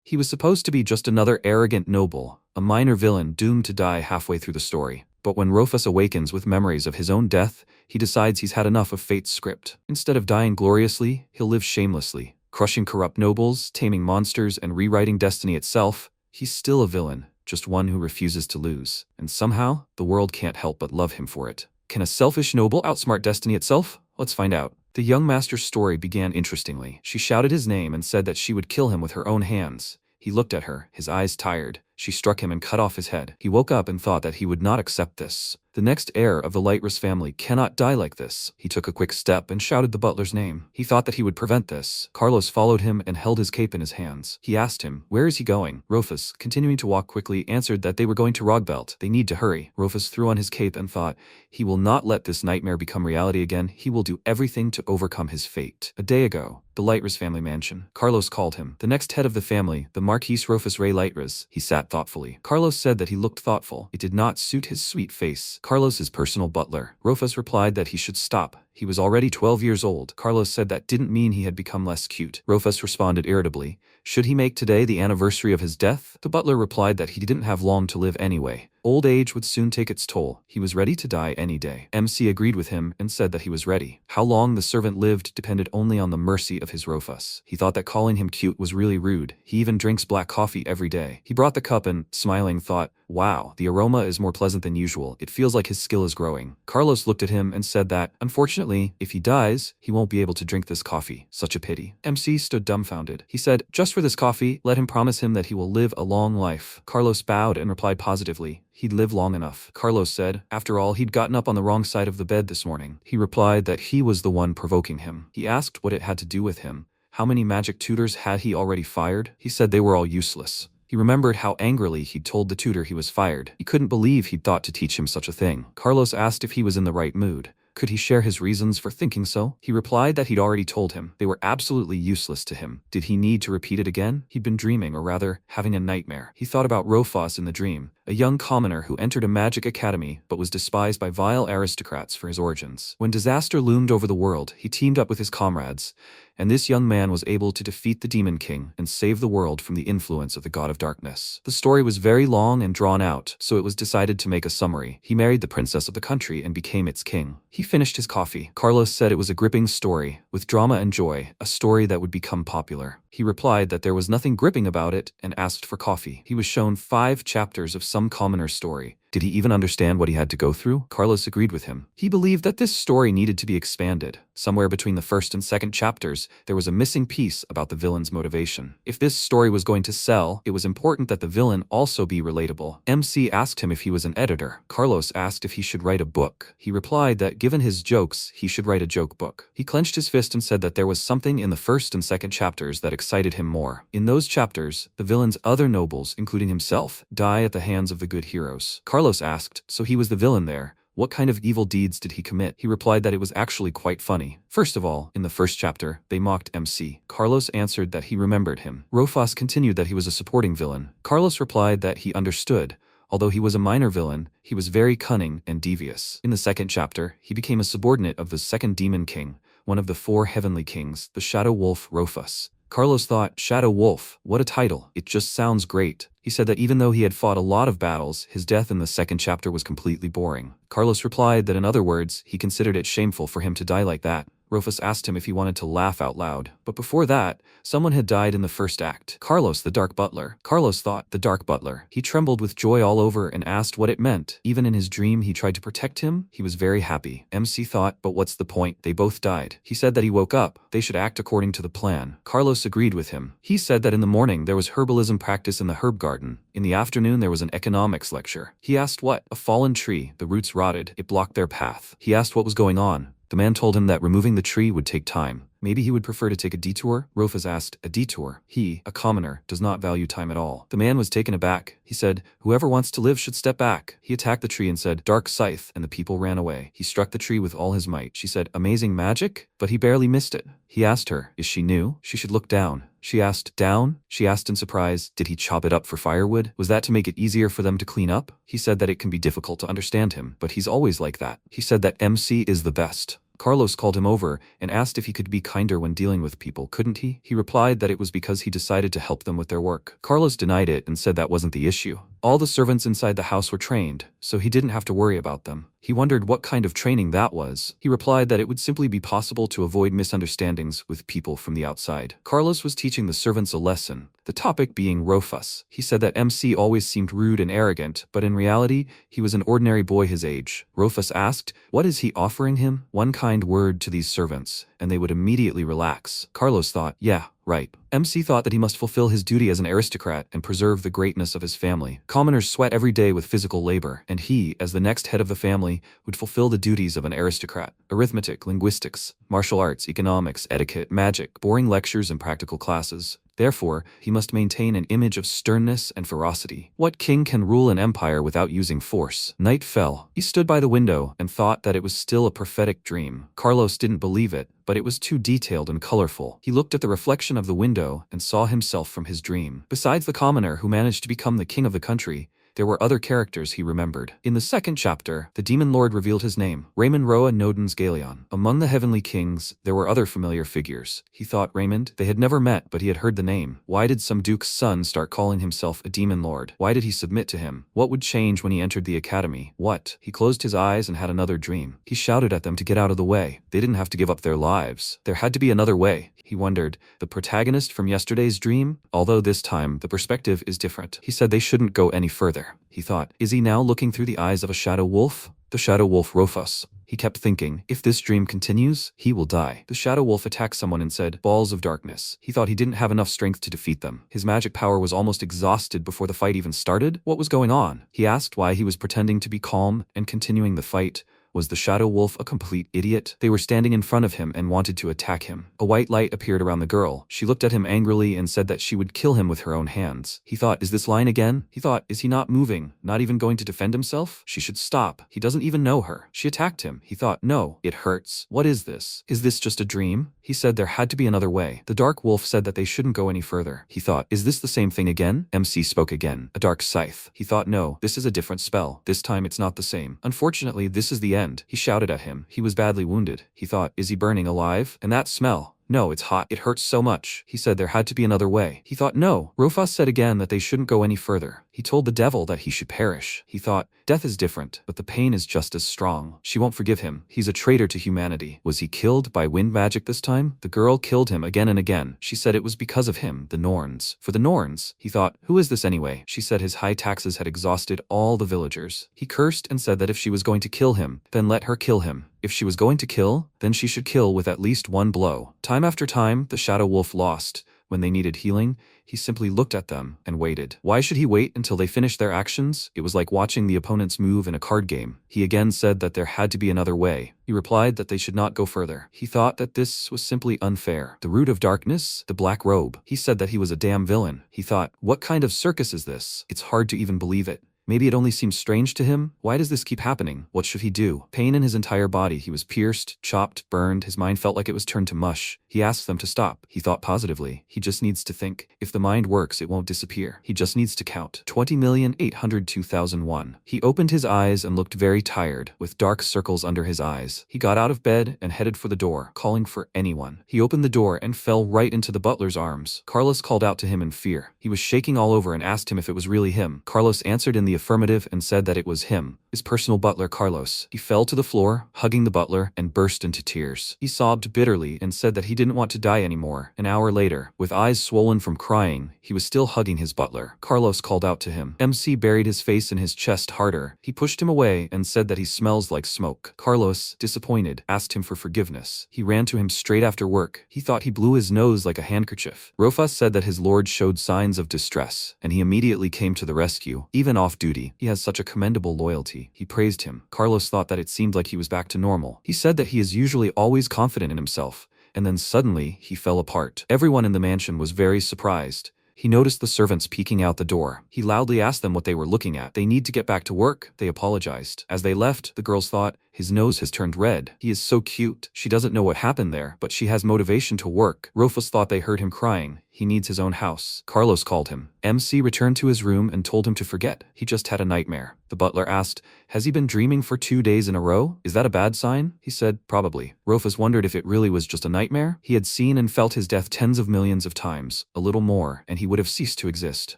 He was supposed to be just another arrogant noble, a minor villain doomed to die halfway through the story. But when Rufus awakens with memories of his own death, he decides he's had enough of fate's script. Instead of dying gloriously, he'll live shamelessly, crushing corrupt nobles, taming monsters, and rewriting destiny itself. He's still a villain, just one who refuses to lose. And somehow, the world can't help but love him for it. Can a selfish noble outsmart destiny itself? Let's find out. The young master's story began interestingly. She shouted his name and said that she would kill him with her own hands. He looked at her, his eyes tired. She struck him and cut off his head. He woke up and thought that he would not accept this. The next heir of the Lightress family cannot die like this. He took a quick step and shouted the butler's name. He thought that he would prevent this. Carlos followed him and held his cape in his hands. He asked him, "Where is he going?" Rufus, continuing to walk quickly, answered that they were going to Rogelt. They need to hurry. Rufus threw on his cape and thought, he will not let this nightmare become reality again. He will do everything to overcome his fate. A day ago, the Lightress family mansion. Carlos called him. The next head of the family, the Marquis Rufus Ray Lightress. He sat thoughtfully. Carlos said that he looked thoughtful. It did not suit his sweet face. Carlos's personal butler. Rufus replied that he should stop. He was already 12 years old. Carlos said that didn't mean he had become less cute. Rufus responded irritably. Should he make today the anniversary of his death? The butler replied that he didn't have long to live anyway. Old age would soon take its toll. He was ready to die any day. MC agreed with him and said that he was ready. How long the servant lived depended only on the mercy of his Rufus. He thought that calling him cute was really rude. He even drinks black coffee every day. He brought the cup and, smiling, thought, wow, the aroma is more pleasant than usual. It feels like his skill is growing. Carlos looked at him and said that, unfortunately, if he dies, he won't be able to drink this coffee. Such a pity. MC stood dumbfounded. He said, just for this coffee, let him promise him that he will live a long life. Carlos bowed and replied positively. He'd live long enough. Carlos said, after all, he'd gotten up on the wrong side of the bed this morning. He replied that he was the one provoking him. He asked what it had to do with him. How many magic tutors had he already fired? He said they were all useless. He remembered how angrily he'd told the tutor he was fired. He couldn't believe he'd thought to teach him such a thing. Carlos asked if he was in the right mood. Could he share his reasons for thinking so? He replied that he'd already told him. They were absolutely useless to him. Did he need to repeat it again? He'd been dreaming, or rather, having a nightmare. He thought about Rufus in the dream, a young commoner who entered a magic academy but was despised by vile aristocrats for his origins. When disaster loomed over the world, he teamed up with his comrades, and this young man was able to defeat the Demon King and save the world from the influence of the God of Darkness. The story was very long and drawn out, so it was decided to make a summary. He married the princess of the country and became its king. He finished his coffee. Carlos said it was a gripping story, with drama and joy, a story that would become popular. He replied that there was nothing gripping about it and asked for coffee. He was shown 5 chapters of some commoner's story. Did he even understand what he had to go through? Carlos agreed with him. He believed that this story needed to be expanded. Somewhere between the first and second chapters, there was a missing piece about the villain's motivation. If this story was going to sell, it was important that the villain also be relatable. MC asked him if he was an editor. Carlos asked if he should write a book. He replied that given his jokes, he should write a joke book. He clenched his fist and said that there was something in the first and second chapters that excited him more. In those chapters, the villain's other nobles, including himself, die at the hands of the good heroes. Carlos asked, so he was the villain there. What kind of evil deeds did he commit? He replied that it was actually quite funny. First of all, in the first chapter, they mocked MC. Carlos answered that he remembered him. Rufus continued that he was a supporting villain. Carlos replied that he understood. Although he was a minor villain, he was very cunning and devious. In the second chapter, he became a subordinate of the second Demon King, one of the 4 heavenly kings, the Shadow Wolf Rufus. Carlos thought, Shadow Wolf, what a title. It just sounds great. He said that even though he had fought a lot of battles, his death in the second chapter was completely boring. Carlos replied that in other words, he considered it shameful for him to die like that. Rufus asked him if he wanted to laugh out loud, but before that, someone had died in the first act. Carlos, the Dark Butler. Carlos thought, the Dark Butler. He trembled with joy all over and asked what it meant. Even in his dream, he tried to protect him. He was very happy. MC thought, but what's the point? They both died. He said that he woke up. They should act according to the plan. Carlos agreed with him. He said that in the morning there was herbalism practice in the herb garden. In the afternoon there was an economics lecture. He asked what? A fallen tree. The roots rotted. It blocked their path. He asked what was going on. The man told him that removing the tree would take time. Maybe he would prefer to take a detour? Rufus asked, a detour? He, a commoner, does not value time at all. The man was taken aback. He said, whoever wants to live should step back. He attacked the tree and said, dark scythe, and the people ran away. He struck the tree with all his might. She said, amazing magic? But he barely missed it. He asked her, is she new? She should look down. She asked, down? She asked in surprise, did he chop it up for firewood? Was that to make it easier for them to clean up? He said that it can be difficult to understand him, but he's always like that. He said that MC is the best. Carlos called him over and asked if he could be kinder when dealing with people, couldn't he? He replied that it was because he decided to help them with their work. Carlos denied it and said that wasn't the issue. All the servants inside the house were trained, so he didn't have to worry about them. He wondered what kind of training that was. He replied that it would simply be possible to avoid misunderstandings with people from the outside. Carlos was teaching the servants a lesson, the topic being Rofus. He said that MC always seemed rude and arrogant, but in reality, he was an ordinary boy his age. Rofus asked, what is he offering him? One kind word to these servants, and they would immediately relax. Carlos thought, yeah, right. MC thought that he must fulfill his duty as an aristocrat and preserve the greatness of his family. Commoners sweat every day with physical labor, and he, as the next head of the family, would fulfill the duties of an aristocrat. Arithmetic, linguistics, martial arts, economics, etiquette, magic, boring lectures and practical classes. Therefore, he must maintain an image of sternness and ferocity. What king can rule an empire without using force? Night fell. He stood by the window and thought that it was still a prophetic dream. Carlos didn't believe it, but it was too detailed and colorful. He looked at the reflection of the window and saw himself from his dream. Besides the commoner who managed to become the king of the country, there were other characters he remembered. In the second chapter, the demon lord revealed his name, Raymond Roa Nodens Galeon. Among the heavenly kings, there were other familiar figures. He thought Raymond. They had never met, but he had heard the name. Why did some duke's son start calling himself a demon lord? Why did he submit to him? What would change when he entered the academy? What? He closed his eyes and had another dream. He shouted at them to get out of the way. They didn't have to give up their lives. There had to be another way. He wondered, the protagonist from yesterday's dream? Although this time, the perspective is different. He said they shouldn't go any further. He thought, is he now looking through the eyes of a shadow wolf? The shadow wolf Rofus. He kept thinking, if this dream continues, he will die. The shadow wolf attacked someone and said, balls of darkness. He thought he didn't have enough strength to defeat them. His magic power was almost exhausted before the fight even started. What was going on? He asked why he was pretending to be calm and continuing the fight. Was the shadow wolf a complete idiot? They were standing in front of him and wanted to attack him. A white light appeared around the girl. She looked at him angrily and said that she would kill him with her own hands. He thought, is this line again? He thought, is he not moving? Not even going to defend himself? She should stop. He doesn't even know her. She attacked him. He thought, no, it hurts. What is this? Is this just a dream? He said there had to be another way. The dark wolf said that they shouldn't go any further. He thought, is this the same thing again? MC spoke again. A dark scythe. He thought, no, this is a different spell. This time it's not the same. Unfortunately, this is the end. He shouted at him. He was badly wounded. He thought, is he burning alive? And that smell? No, it's hot. It hurts so much. He said there had to be another way. He thought, no. Rofus said again that they shouldn't go any further. He told the devil that he should perish. He thought, death is different, but the pain is just as strong. She won't forgive him. He's a traitor to humanity. Was he killed by wind magic this time? The girl killed him again and again. She said it was because of him, the Norns. For the Norns, he thought, who is this anyway? She said his high taxes had exhausted all the villagers. He cursed and said that if she was going to kill him, then let her kill him. If she was going to kill, then she should kill with at least one blow. Time after time, the shadow wolf lost. When they needed healing, he simply looked at them and waited. Why should he wait until they finished their actions? It was like watching the opponents move in a card game. He again said that there had to be another way. He replied that they should not go further. He thought that this was simply unfair. The root of darkness, the black robe. He said that he was a damn villain. He thought, what kind of circus is this? It's hard to even believe it. Maybe it only seems strange to him. Why does this keep happening? What should he do? Pain in his entire body. He was pierced, chopped, burned. His mind felt like it was turned to mush. He asked them to stop. He thought positively. He just needs to think. If the mind works, it won't disappear. He just needs to count. 20,802,001. He opened his eyes and looked very tired, with dark circles under his eyes. He got out of bed and headed for the door, calling for anyone. He opened the door and fell right into the butler's arms. Carlos called out to him in fear. He was shaking all over and asked him if it was really him. Carlos answered in the affirmative and said that it was him, his personal butler Carlos. He fell to the floor, hugging the butler, and burst into tears. He sobbed bitterly and said that he didn't want to die anymore. An hour later, with eyes swollen from crying, he was still hugging his butler. Carlos called out to him. MC buried his face in his chest harder. He pushed him away and said that he smells like smoke. Carlos, disappointed, asked him for forgiveness. He ran to him straight after work. He thought he blew his nose like a handkerchief. Rofus said that his lord showed signs of distress, and he immediately came to the rescue, even off duty. He has such a commendable loyalty. He praised him. Carlos thought that it seemed like he was back to normal. He said that he is usually always confident in himself, and then suddenly he fell apart. Everyone in the mansion was very surprised. He noticed the servants peeking out the door. He loudly asked them what they were looking at. They need to get back to work, they apologized. As they left, the girls thought, His nose has turned red. He is so cute. She doesn't know what happened there, but she has motivation to work. Rufus thought they heard him crying. He needs his own house. Carlos called him. MC returned to his room and told him to forget. He just had a nightmare. The butler asked, "Has he been dreaming for 2 days in a row? Is that a bad sign?" He said, "Probably." Rufus wondered if it really was just a nightmare. He had seen and felt his death tens of millions of times, a little more, and he would have ceased to exist.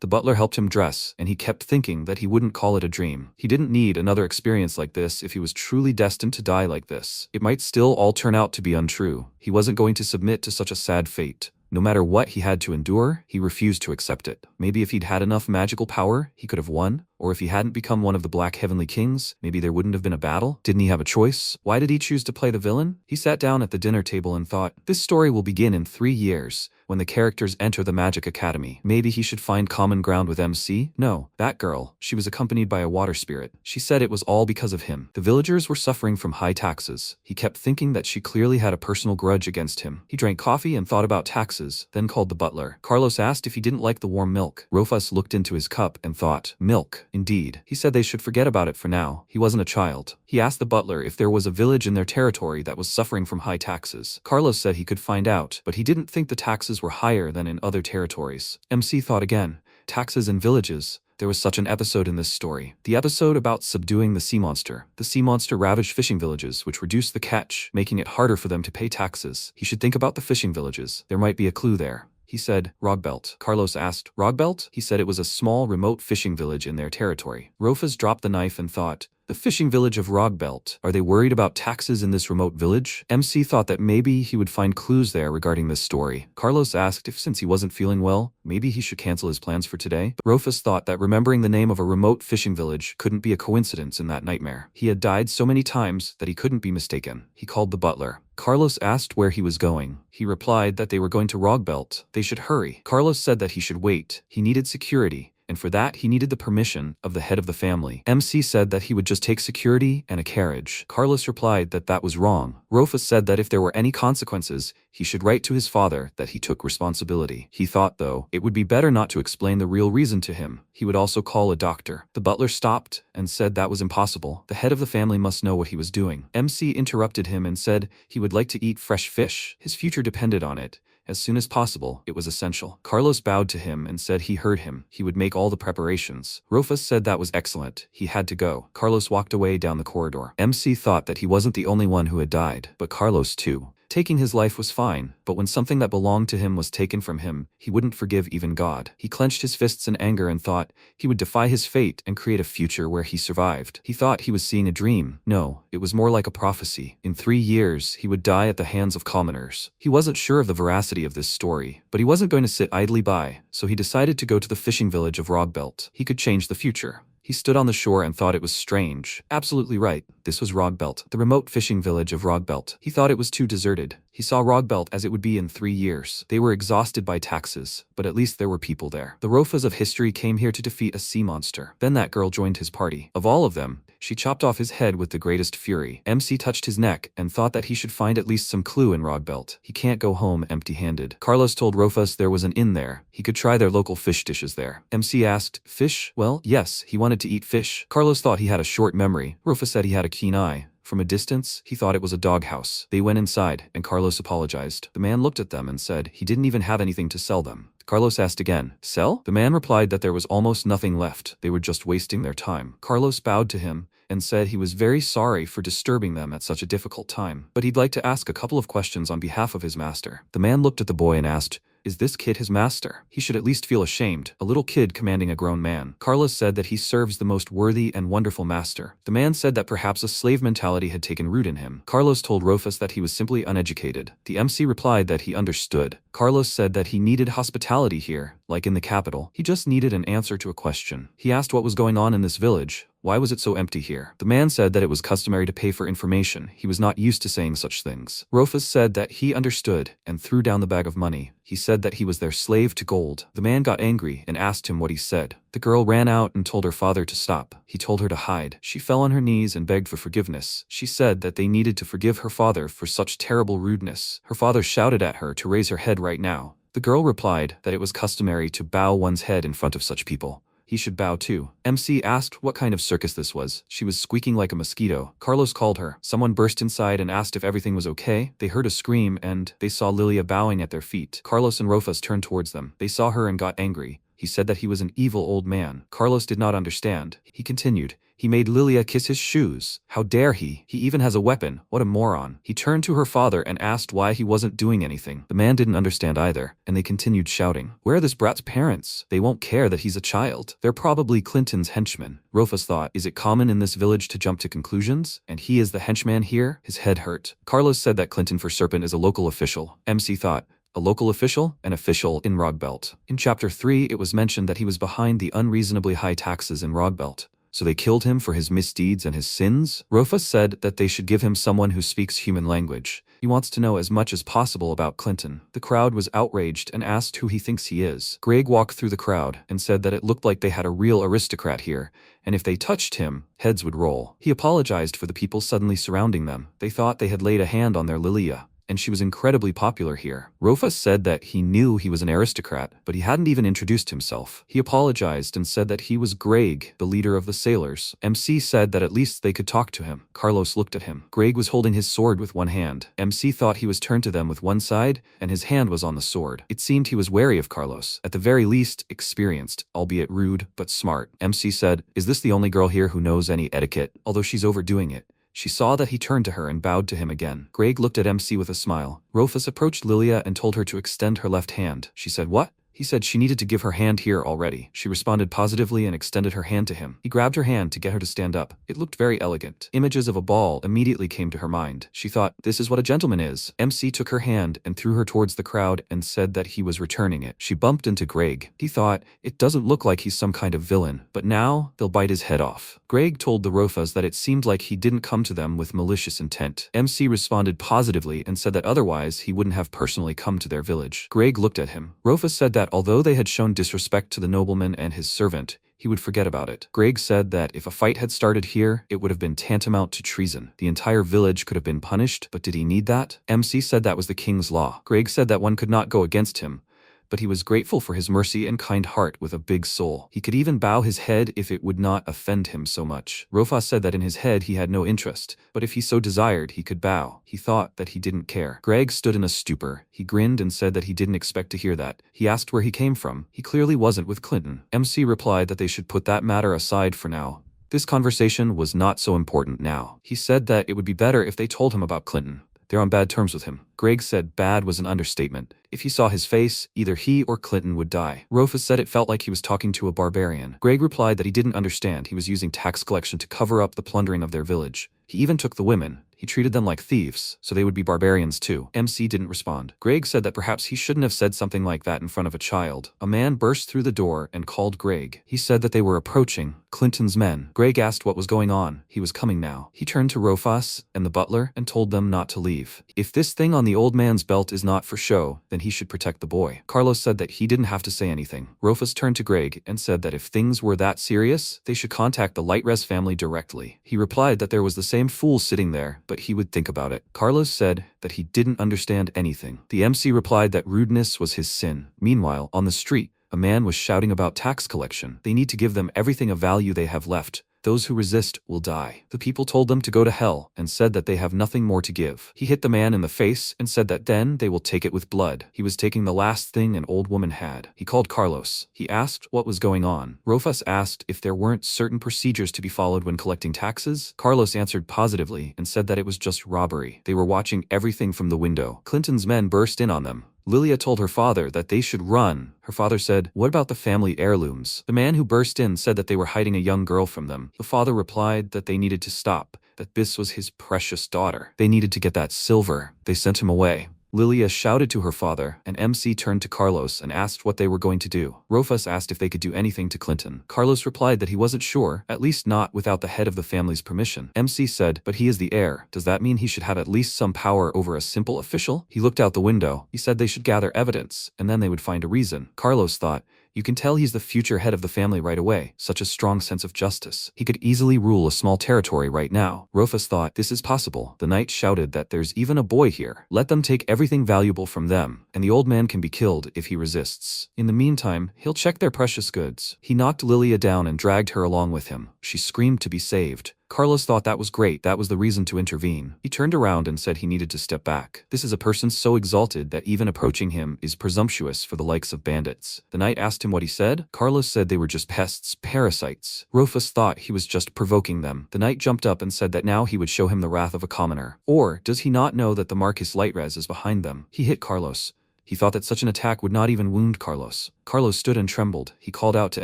The butler helped him dress, and he kept thinking that he wouldn't call it a dream. He didn't need another experience like this if he was truly destined to die like this. It might still all turn out to be untrue. He wasn't going to submit to such a sad fate. No matter what he had to endure, he refused to accept it. Maybe if he'd had enough magical power, he could have won. Or if he hadn't become one of the Black Heavenly Kings, maybe there wouldn't have been a battle. Didn't he have a choice? Why did he choose to play the villain? He sat down at the dinner table and thought, this story will begin in 3 years, when the characters enter the Magic Academy. Maybe he should find common ground with MC? No, that girl. She was accompanied by a water spirit. She said it was all because of him. The villagers were suffering from high taxes. He kept thinking that she clearly had a personal grudge against him. He drank coffee and thought about taxes, then called the butler. Carlos asked if he didn't like the warm milk. Rufus looked into his cup and thought, milk, indeed. He said they should forget about it for now. He wasn't a child. He asked the butler if there was a village in their territory that was suffering from high taxes. Carlos said he could find out, but he didn't think the taxes were higher than in other territories. MC thought again. Taxes in villages. There was such an episode in this story. The episode about subduing the sea monster. The sea monster ravaged fishing villages, which reduced the catch, making it harder for them to pay taxes. He should think about the fishing villages. There might be a clue there. He said, Rogelt. Carlos asked, Rogelt? He said it was a small, remote fishing village in their territory. Rufus dropped the knife and thought, the fishing village of Rogelt. Are they worried about taxes in this remote village? MC thought that maybe he would find clues there regarding this story. Carlos asked if since he wasn't feeling well, maybe he should cancel his plans for today. But Rufus thought that remembering the name of a remote fishing village couldn't be a coincidence in that nightmare. He had died so many times that he couldn't be mistaken. He called the butler. Carlos asked where he was going. He replied that they were going to Rogelt. They should hurry. Carlos said that he should wait. He needed security. And for that he needed the permission of the head of the family. MC said that he would just take security and a carriage. Carlos replied that that was wrong. Rufus said that if there were any consequences, he should write to his father that he took responsibility. He thought, though, it would be better not to explain the real reason to him. He would also call a doctor. The butler stopped and said that was impossible. The head of the family must know what he was doing. MC interrupted him and said he would like to eat fresh fish. His future depended on it. As soon as possible, it was essential. Carlos bowed to him and said he heard him. He would make all the preparations. Rufus said that was excellent. He had to go. Carlos walked away down the corridor. MC thought that he wasn't the only one who had died, but Carlos too. Taking his life was fine, but when something that belonged to him was taken from him, he wouldn't forgive even God. He clenched his fists in anger and thought he would defy his fate and create a future where he survived. He thought he was seeing a dream. No, it was more like a prophecy. In 3 years, he would die at the hands of commoners. He wasn't sure of the veracity of this story, but he wasn't going to sit idly by, so he decided to go to the fishing village of Rogelt. He could change the future. He stood on the shore and thought it was strange. Absolutely right. This was Rogelt, the remote fishing village of Rogelt. He thought it was too deserted. He saw Rogelt as it would be in 3 years. They were exhausted by taxes, but at least there were people there. The Rofas of history came here to defeat a sea monster. Then that girl joined his party. Of all of them, she chopped off his head with the greatest fury. MC touched his neck and thought that he should find at least some clue in Rogelt. He can't go home empty-handed. Carlos told Rufus there was an inn there. He could try their local fish dishes there. MC asked, fish? Well, yes, he wanted to eat fish. Carlos thought he had a short memory. Rufus said he had a keen eye. From a distance, he thought it was a doghouse. They went inside, and Carlos apologized. The man looked at them and said he didn't even have anything to sell them. Carlos asked again, sell? The man replied that there was almost nothing left. They were just wasting their time. Carlos bowed to him and said he was very sorry for disturbing them at such a difficult time, but he'd like to ask a couple of questions on behalf of his master. The man looked at the boy and asked, is this kid his master? He should at least feel ashamed. A little kid commanding a grown man. Carlos said that he serves the most worthy and wonderful master. The man said that perhaps a slave mentality had taken root in him. Carlos told Rufus that he was simply uneducated. The MC replied that he understood. Carlos said that he needed hospitality here, like in the capital. He just needed an answer to a question. He asked what was going on in this village. Why was it so empty here? The man said that it was customary to pay for information. He was not used to saying such things. Rufus said that he understood and threw down the bag of money. He said that he was their slave to gold. The man got angry and asked him what he said. The girl ran out and told her father to stop. He told her to hide. She fell on her knees and begged for forgiveness. She said that they needed to forgive her father for such terrible rudeness. Her father shouted at her to raise her head right now. The girl replied that it was customary to bow one's head in front of such people. he should bow too. MC asked what kind of circus this was. She was squeaking like a mosquito. Carlos called her. Someone burst inside and asked if everything was okay. They heard a scream and they saw Lilia bowing at their feet. Carlos and Rofus turned towards them. They saw her and got angry. He said that he was an evil old man. Carlos did not understand. He continued. He made Lilia kiss his shoes. How dare he? He even has a weapon. What a moron. He turned to her father and asked why he wasn't doing anything. The man didn't understand either, and they continued shouting. Where are this brat's parents? They won't care that he's a child. They're probably Clinton's henchmen. Rofus thought, is it common in this village to jump to conclusions? And he is the henchman here? His head hurt. Carlos said that Clinton for Serpent is a local official. MC thought, a local official? An official in Rogelt. In Chapter 3, it was mentioned that he was behind the unreasonably high taxes in Rogelt. So they killed him for his misdeeds and his sins? Rofus said that they should give him someone who speaks human language. He wants to know as much as possible about Clinton. The crowd was outraged and asked who he thinks he is. Greg walked through the crowd and said that it looked like they had a real aristocrat here, and if they touched him, heads would roll. He apologized for the people suddenly surrounding them. They thought they had laid a hand on their Lilia, and she was incredibly popular here. Rofus said that he knew he was an aristocrat, but he hadn't even introduced himself. He apologized and said that he was Greg, the leader of the sailors. MC said that at least they could talk to him. Carlos looked at him. Greg was holding his sword with one hand. MC thought he was turned to them with one side, and his hand was on the sword. It seemed he was wary of Carlos, at the very least experienced, albeit rude, but smart. MC said, is this the only girl here who knows any etiquette? Although she's overdoing it. She saw that he turned to her and bowed to him again. Greg looked at MC with a smile. Rofus approached Lilia and told her to extend her left hand. She said, what? He said she needed to give her hand here already. She responded positively and extended her hand to him. He grabbed her hand to get her to stand up. It looked very elegant. Images of a ball immediately came to her mind. She thought, this is what a gentleman is. MC took her hand and threw her towards the crowd and said that he was returning it. She bumped into Greg. He thought, it doesn't look like he's some kind of villain, but now they'll bite his head off. Greg told the Rofas that it seemed like he didn't come to them with malicious intent. MC responded positively and said that otherwise he wouldn't have personally come to their village. Greg looked at him. Rofus said that although they had shown disrespect to the nobleman and his servant, he would forget about it. Greg said that if a fight had started here, it would have been tantamount to treason. The entire village could have been punished, but did he need that? MC said that was the king's law. Greg said that one could not go against him, but he was grateful for his mercy and kind heart with a big soul. He could even bow his head if it would not offend him so much. Rofas said that in his head he had no interest, but if he so desired, he could bow. He thought that he didn't care. Greg stood in a stupor. He grinned and said that he didn't expect to hear that. He asked where he came from. He clearly wasn't with Clinton. MC replied that they should put that matter aside for now. This conversation was not so important now. He said that it would be better if they told him about Clinton. They're on bad terms with him. Greg said bad was an understatement. If he saw his face, either he or Clinton would die. Rofus said it felt like he was talking to a barbarian. Greg replied that he didn't understand. He was using tax collection to cover up the plundering of their village. He even took the women. He treated them like thieves, so they would be barbarians too. MC didn't respond. Greg said that perhaps he shouldn't have said something like that in front of a child. A man burst through the door and called Greg. He said that they were approaching Clinton's men. Greg asked what was going on. He was coming now. He turned to Rofus and the butler and told them not to leave. If this thing on the old man's belt is not for show, then he should protect the boy. Carlos said that he didn't have to say anything. Rofus turned to Greg and said that if things were that serious, they should contact the Lightres family directly. He replied that there was the same fool sitting there, but he would think about it. Carlos said that he didn't understand anything. The MC replied that rudeness was his sin. Meanwhile, on the street, a man was shouting about tax collection. They need to give them everything of value they have left. Those who resist will die. The people told them to go to hell and said that they have nothing more to give. He hit the man in the face and said that then they will take it with blood. He was taking the last thing an old woman had. He called Carlos. He asked what was going on. Rofus asked if there weren't certain procedures to be followed when collecting taxes. Carlos answered positively and said that it was just robbery. They were watching everything from the window. Clinton's men burst in on them. Lilia told her father that they should run. Her father said, what about the family heirlooms? The man who burst in said that they were hiding a young girl from them. The father replied that they needed to stop, that this was his precious daughter. They needed to get that silver. They sent him away. Lilia shouted to her father, and MC turned to Carlos and asked what they were going to do. Rofus asked if they could do anything to Clinton. Carlos replied that he wasn't sure, at least not without the head of the family's permission. MC said, but he is the heir. Does that mean he should have at least some power over a simple official? He looked out the window. He said they should gather evidence, and then they would find a reason. Carlos thought, You can tell he's the future head of the family right away, such a strong sense of justice. He could easily rule a small territory right now. Rufus thought, this is possible. The knight shouted that there's even a boy here. Let them take everything valuable from them, and the old man can be killed if he resists. In the meantime, he'll check their precious goods. He knocked Lilia down and dragged her along with him. She screamed to be saved. Carlos thought that was great, that was the reason to intervene. He turned around and said he needed to step back. This is a person so exalted that even approaching him is presumptuous for the likes of bandits. The knight asked him what he said. Carlos said they were just pests, parasites. Rufus thought he was just provoking them. The knight jumped up and said that now he would show him the wrath of a commoner. Or does he not know that the Marcus Lightres is behind them? He hit Carlos. He thought that such an attack would not even wound Carlos. Carlos stood and trembled. He called out to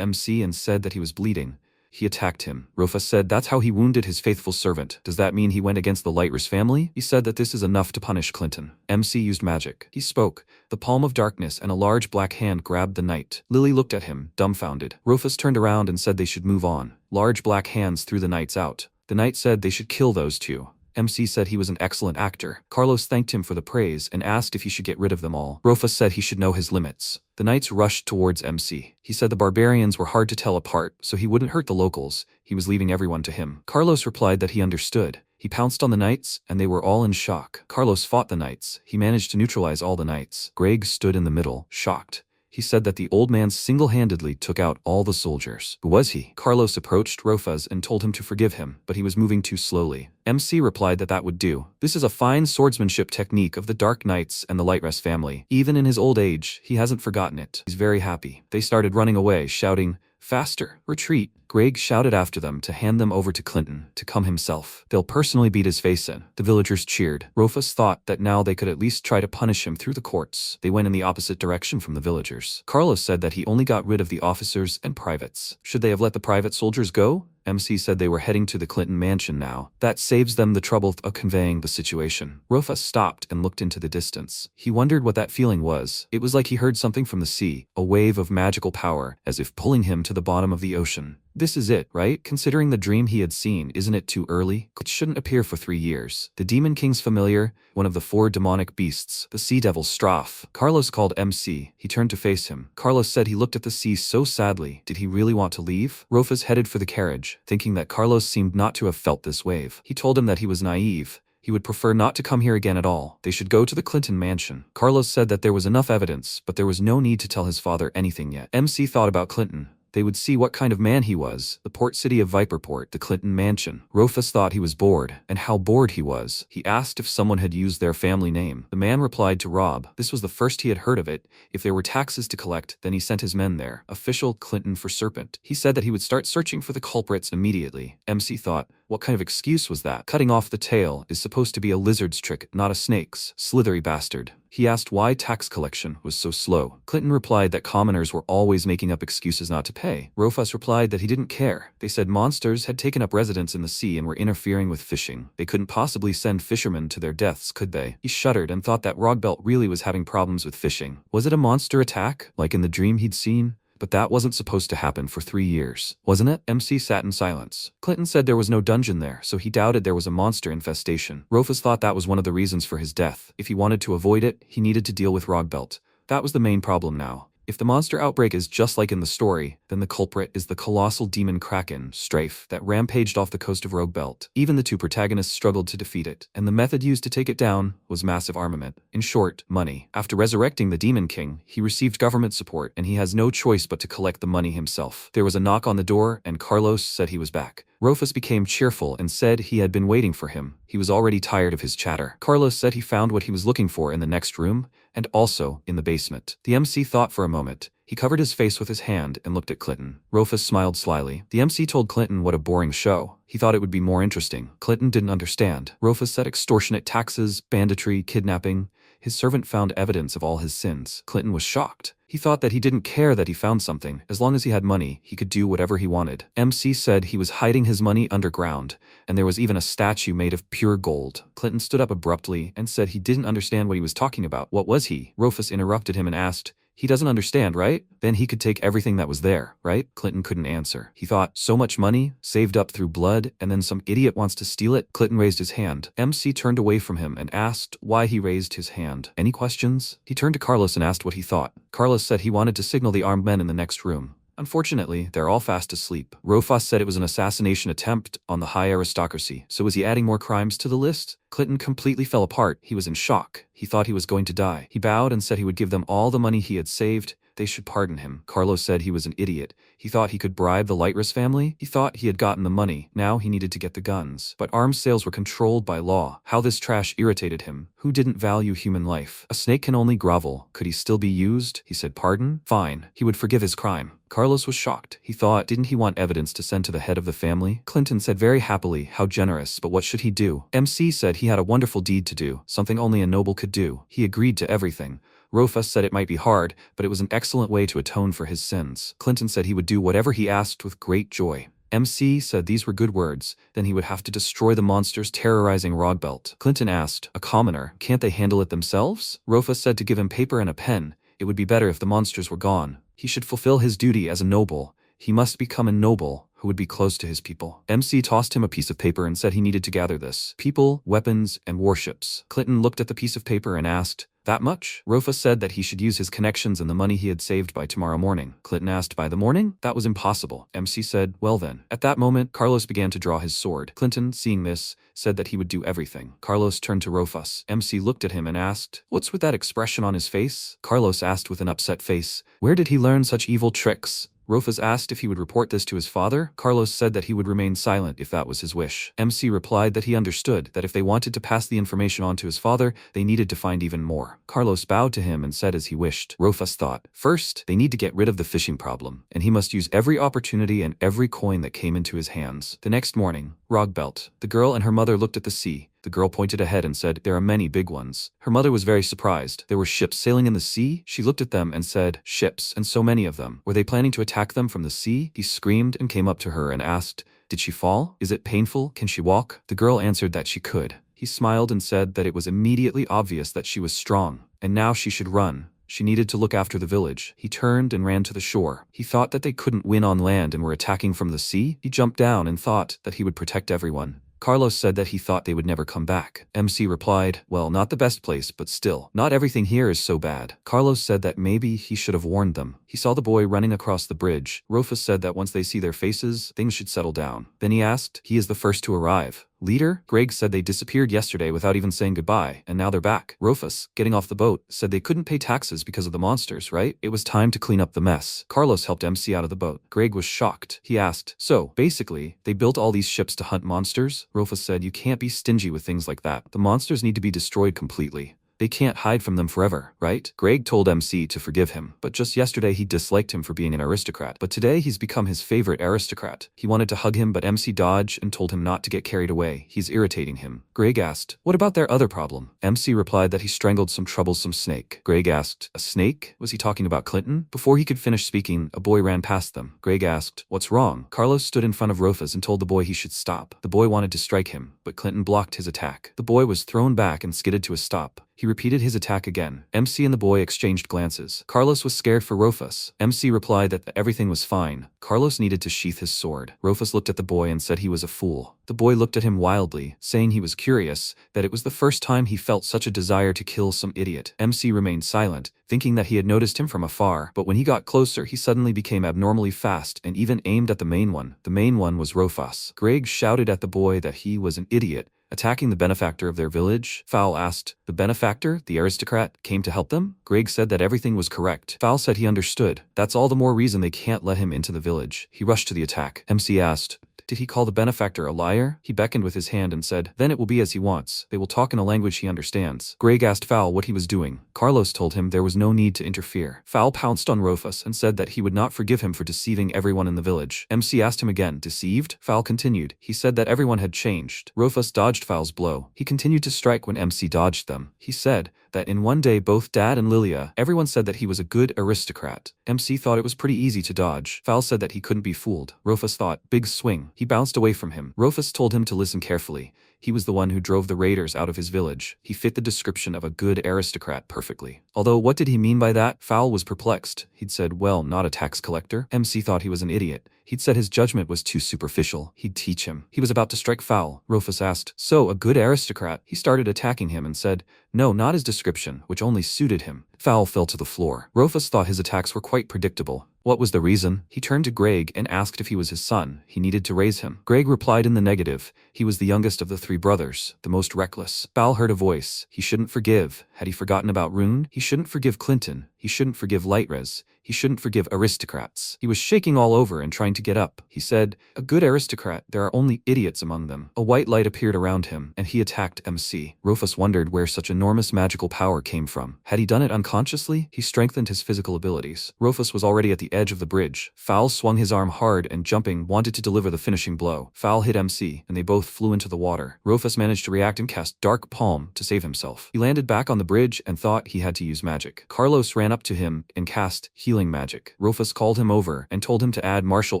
MC and said that he was bleeding. He attacked him. Rufus said that's how he wounded his faithful servant. Does that mean he went against the Lighters family? He said that this is enough to punish Clinton. MC used magic. He spoke. The palm of darkness and a large black hand grabbed the knight. Lily looked at him, dumbfounded. Rufus turned around and said they should move on. Large black hands threw the knights out. The knight said they should kill those two. MC said he was an excellent actor. Carlos thanked him for the praise and asked if he should get rid of them all. Rufus said he should know his limits. The knights rushed towards MC. He said the barbarians were hard to tell apart, so he wouldn't hurt the locals. He was leaving everyone to him. Carlos replied that he understood. He pounced on the knights, and they were all in shock. Carlos fought the knights. He managed to neutralize all the knights. Greg stood in the middle, shocked. He said that the old man single-handedly took out all the soldiers. Who was he? Carlos approached Rufus and told him to forgive him, but he was moving too slowly. MC replied that that would do. This is a fine swordsmanship technique of the Dark Knights and the Lightrest family. Even in his old age, he hasn't forgotten it. He's very happy. They started running away, shouting, "Faster! Retreat!" Greg shouted after them to hand them over to Clinton, to come himself. They'll personally beat his face in. The villagers cheered. Rufus thought that now they could at least try to punish him through the courts. They went in the opposite direction from the villagers. Carlos said that he only got rid of the officers and privates. Should they have let the private soldiers go? MC said they were heading to the Clinton mansion now. That saves them the trouble of conveying the situation. Rufus stopped and looked into the distance. He wondered what that feeling was. It was like he heard something from the sea, a wave of magical power, as if pulling him to the bottom of the ocean. This is it, right? Considering the dream he had seen, isn't it too early? It shouldn't appear for 3 years. The Demon King's familiar, one of the 4 demonic beasts, the Sea Devil Straff. Carlos called MC. He turned to face him. Carlos said he looked at the sea so sadly. Did he really want to leave? Rufus headed for the carriage, thinking that Carlos seemed not to have felt this wave. He told him that he was naive. He would prefer not to come here again at all. They should go to the Clinton mansion. Carlos said that there was enough evidence, but there was no need to tell his father anything yet. MC thought about Clinton. They would see what kind of man he was. The port city of Viperport, the Clinton mansion. Rufus thought he was bored, and how bored he was. He asked if someone had used their family name. The man replied to Rob. This was the first he had heard of it. If there were taxes to collect, then he sent his men there. Official Clinton for Serpent. He said that he would start searching for the culprits immediately. MC thought, what kind of excuse was that? Cutting off the tail is supposed to be a lizard's trick, not a snake's. Slithery bastard. He asked why tax collection was so slow. Clinton replied that commoners were always making up excuses not to pay. Rufus replied that he didn't care. They said monsters had taken up residence in the sea and were interfering with fishing. They couldn't possibly send fishermen to their deaths, could they? He shuddered and thought that Rogelt really was having problems with fishing. Was it a monster attack, like in the dream he'd seen? But that wasn't supposed to happen for 3 years, wasn't it? MC sat in silence. Clinton said there was no dungeon there, so he doubted there was a monster infestation. Rufus thought that was one of the reasons for his death. If he wanted to avoid it, he needed to deal with Rogelt. That was the main problem now. If the monster outbreak is just like in the story, then the culprit is the colossal demon Kraken, Strafe, that rampaged off the coast of Rogelt. Even the 2 protagonists struggled to defeat it, and the method used to take it down was massive armament. In short, money. After resurrecting the Demon King, he received government support, and he has no choice but to collect the money himself. There was a knock on the door, and Carlos said he was back. Rufus became cheerful and said he had been waiting for him. He was already tired of his chatter. Carlos said he found what he was looking for in the next room, and also in the basement. The MC thought for a moment. He covered his face with his hand and looked at Clinton. Rufus smiled slyly. The MC told Clinton what a boring show. He thought it would be more interesting. Clinton didn't understand. Rufus said extortionate taxes, banditry, kidnapping. His servant found evidence of all his sins. Clinton was shocked. He thought that he didn't care that he found something. As long as he had money, he could do whatever he wanted. MC said he was hiding his money underground, and there was even a statue made of pure gold. Clinton stood up abruptly and said he didn't understand what he was talking about. What was he? Rufus interrupted him and asked, He doesn't understand, right? Then he could take everything that was there, right? Clinton couldn't answer. He thought, so much money, saved up through blood, and then some idiot wants to steal it? Clinton raised his hand. MC turned away from him and asked why he raised his hand. Any questions? He turned to Carlos and asked what he thought. Carlos said he wanted to signal the armed men in the next room. Unfortunately, they're all fast asleep. Rofus said it was an assassination attempt on the high aristocracy. So was he adding more crimes to the list? Clinton completely fell apart. He was in shock. He thought he was going to die. He bowed and said he would give them all the money he had saved. They should pardon him. Carlos said he was an idiot. He thought he could bribe the Lightress family. He thought he had gotten the money. Now he needed to get the guns. But arms sales were controlled by law. How this trash irritated him. Who didn't value human life? A snake can only grovel. Could he still be used? He said, pardon? Fine. He would forgive his crime. Carlos was shocked. He thought, didn't he want evidence to send to the head of the family? Clinton said very happily, how generous, but what should he do? MC said he had a wonderful deed to do, something only a noble could do. He agreed to everything. Rofus said it might be hard, but it was an excellent way to atone for his sins. Clinton said he would do whatever he asked with great joy. MC said these were good words, then he would have to destroy the monsters terrorizing Rogelt. Clinton asked, a commoner, can't they handle it themselves? Rofus said to give him paper and a pen. It would be better if the monsters were gone. He should fulfill his duty as a noble. He must become a noble who would be close to his people. MC tossed him a piece of paper and said he needed to gather this. People, weapons, and warships. Clinton looked at the piece of paper and asked, that much? Rofus said that he should use his connections and the money he had saved by tomorrow morning. Clinton asked, by the morning? That was impossible. MC said, well then. At that moment, Carlos began to draw his sword. Clinton, seeing this, said that he would do everything. Carlos turned to Rofus. MC looked at him and asked, what's with that expression on his face? Carlos asked with an upset face, where did he learn such evil tricks? Rofus asked if he would report this to his father. Carlos said that he would remain silent if that was his wish. MC replied that he understood that if they wanted to pass the information on to his father, they needed to find even more. Carlos bowed to him and said as he wished. Rofus thought, first, they need to get rid of the fishing problem, and he must use every opportunity and every coin that came into his hands. The next morning, Rogelt, the girl and her mother looked at the sea. The girl pointed ahead and said, there are many big ones. Her mother was very surprised. There were ships sailing in the sea? She looked at them and said, ships, and so many of them. Were they planning to attack them from the sea? He screamed and came up to her and asked, did she fall? Is it painful? Can she walk? The girl answered that she could. He smiled and said that it was immediately obvious that she was strong, and now she should run. She needed to look after the village. He turned and ran to the shore. He thought that they couldn't win on land and were attacking from the sea. He jumped down and thought that he would protect everyone. Carlos said that he thought they would never come back. MC replied, well, not the best place, but still, not everything here is so bad. Carlos said that maybe he should have warned them. He saw the boy running across the bridge. Rofus said that once they see their faces, things should settle down. Then he asked, he is the first to arrive. Leader? Greg said they disappeared yesterday without even saying goodbye, and now they're back. Rofus, getting off the boat, said they couldn't pay taxes because of the monsters, right? It was time to clean up the mess. Carlos helped MC out of the boat. Greg was shocked. He asked, so, basically, they built all these ships to hunt monsters? Rofus said, you can't be stingy with things like that. The monsters need to be destroyed completely. They can't hide from them forever, right? Greg told MC to forgive him, but just yesterday he disliked him for being an aristocrat. But today he's become his favorite aristocrat. He wanted to hug him, but MC dodged and told him not to get carried away. He's irritating him. Greg asked, what about their other problem? MC replied that he strangled some troublesome snake. Greg asked, a snake? Was he talking about Clinton? Before he could finish speaking, a boy ran past them. Greg asked, what's wrong? Carlos stood in front of Rofus and told the boy he should stop. The boy wanted to strike him, but Clinton blocked his attack. The boy was thrown back and skidded to a stop. He repeated his attack again. MC and the boy exchanged glances. Carlos was scared for Rofus. MC replied that everything was fine. Carlos needed to sheath his sword. Rofus looked at the boy and said he was a fool. The boy looked at him wildly, saying he was curious, that it was the first time he felt such a desire to kill some idiot. MC remained silent, thinking that he had noticed him from afar, but when he got closer he suddenly became abnormally fast and even aimed at the main one. The main one was Rofus. Greg shouted at the boy that he was an idiot, attacking the benefactor of their village. Fowl asked, the benefactor, the aristocrat, came to help them? Greg said that everything was correct. Fowl said he understood. That's all the more reason they can't let him into the village. He rushed to the attack. MC asked, did he call the benefactor a liar? He beckoned with his hand and said, then it will be as he wants. They will talk in a language he understands. Greg asked Fowl what he was doing. Carlos told him there was no need to interfere. Fowl pounced on Rofus and said that he would not forgive him for deceiving everyone in the village. MC asked him again, deceived? Fowl continued. He said that everyone had changed. Rofus dodged Fowl's blow. He continued to strike when MC dodged them. He said that in one day both Dad and Lilia, everyone said that he was a good aristocrat. MC thought it was pretty easy to dodge. Fowl said that he couldn't be fooled. Rofus thought, big swing. He bounced away from him. Rofus told him to listen carefully. He was the one who drove the raiders out of his village. He fit the description of a good aristocrat perfectly. Although what did he mean by that? Fowl was perplexed. He'd said, well, not a tax collector. MC thought he was an idiot. He'd said his judgment was too superficial. He'd teach him. He was about to strike Fowl. Rufus asked, so, a good aristocrat? He started attacking him and said, no, not his description, which only suited him. Fowl fell to the floor. Rufus thought his attacks were quite predictable. What was the reason? He turned to Greg and asked if he was his son. He needed to raise him. Greg replied in the negative. He was the youngest of the 3 brothers, the most reckless. Fowl heard a voice. He shouldn't forgive. Had he forgotten about Rune? He shouldn't forgive Clinton. He shouldn't forgive Lightrez. He shouldn't forgive aristocrats. He was shaking all over and trying to get up. He said, a good aristocrat, there are only idiots among them. A white light appeared around him, and he attacked MC. Rufus wondered where such enormous magical power came from. Had he done it unconsciously? He strengthened his physical abilities. Rufus was already at the edge of the bridge. Fowl swung his arm hard and jumping, wanted to deliver the finishing blow. Fowl hit MC, and they both flew into the water. Rufus managed to react and cast Dark Palm to save himself. He landed back on the bridge and thought he had to use magic. Carlos ran up to him and cast Healing Magic. Rufus called him over and told him to add martial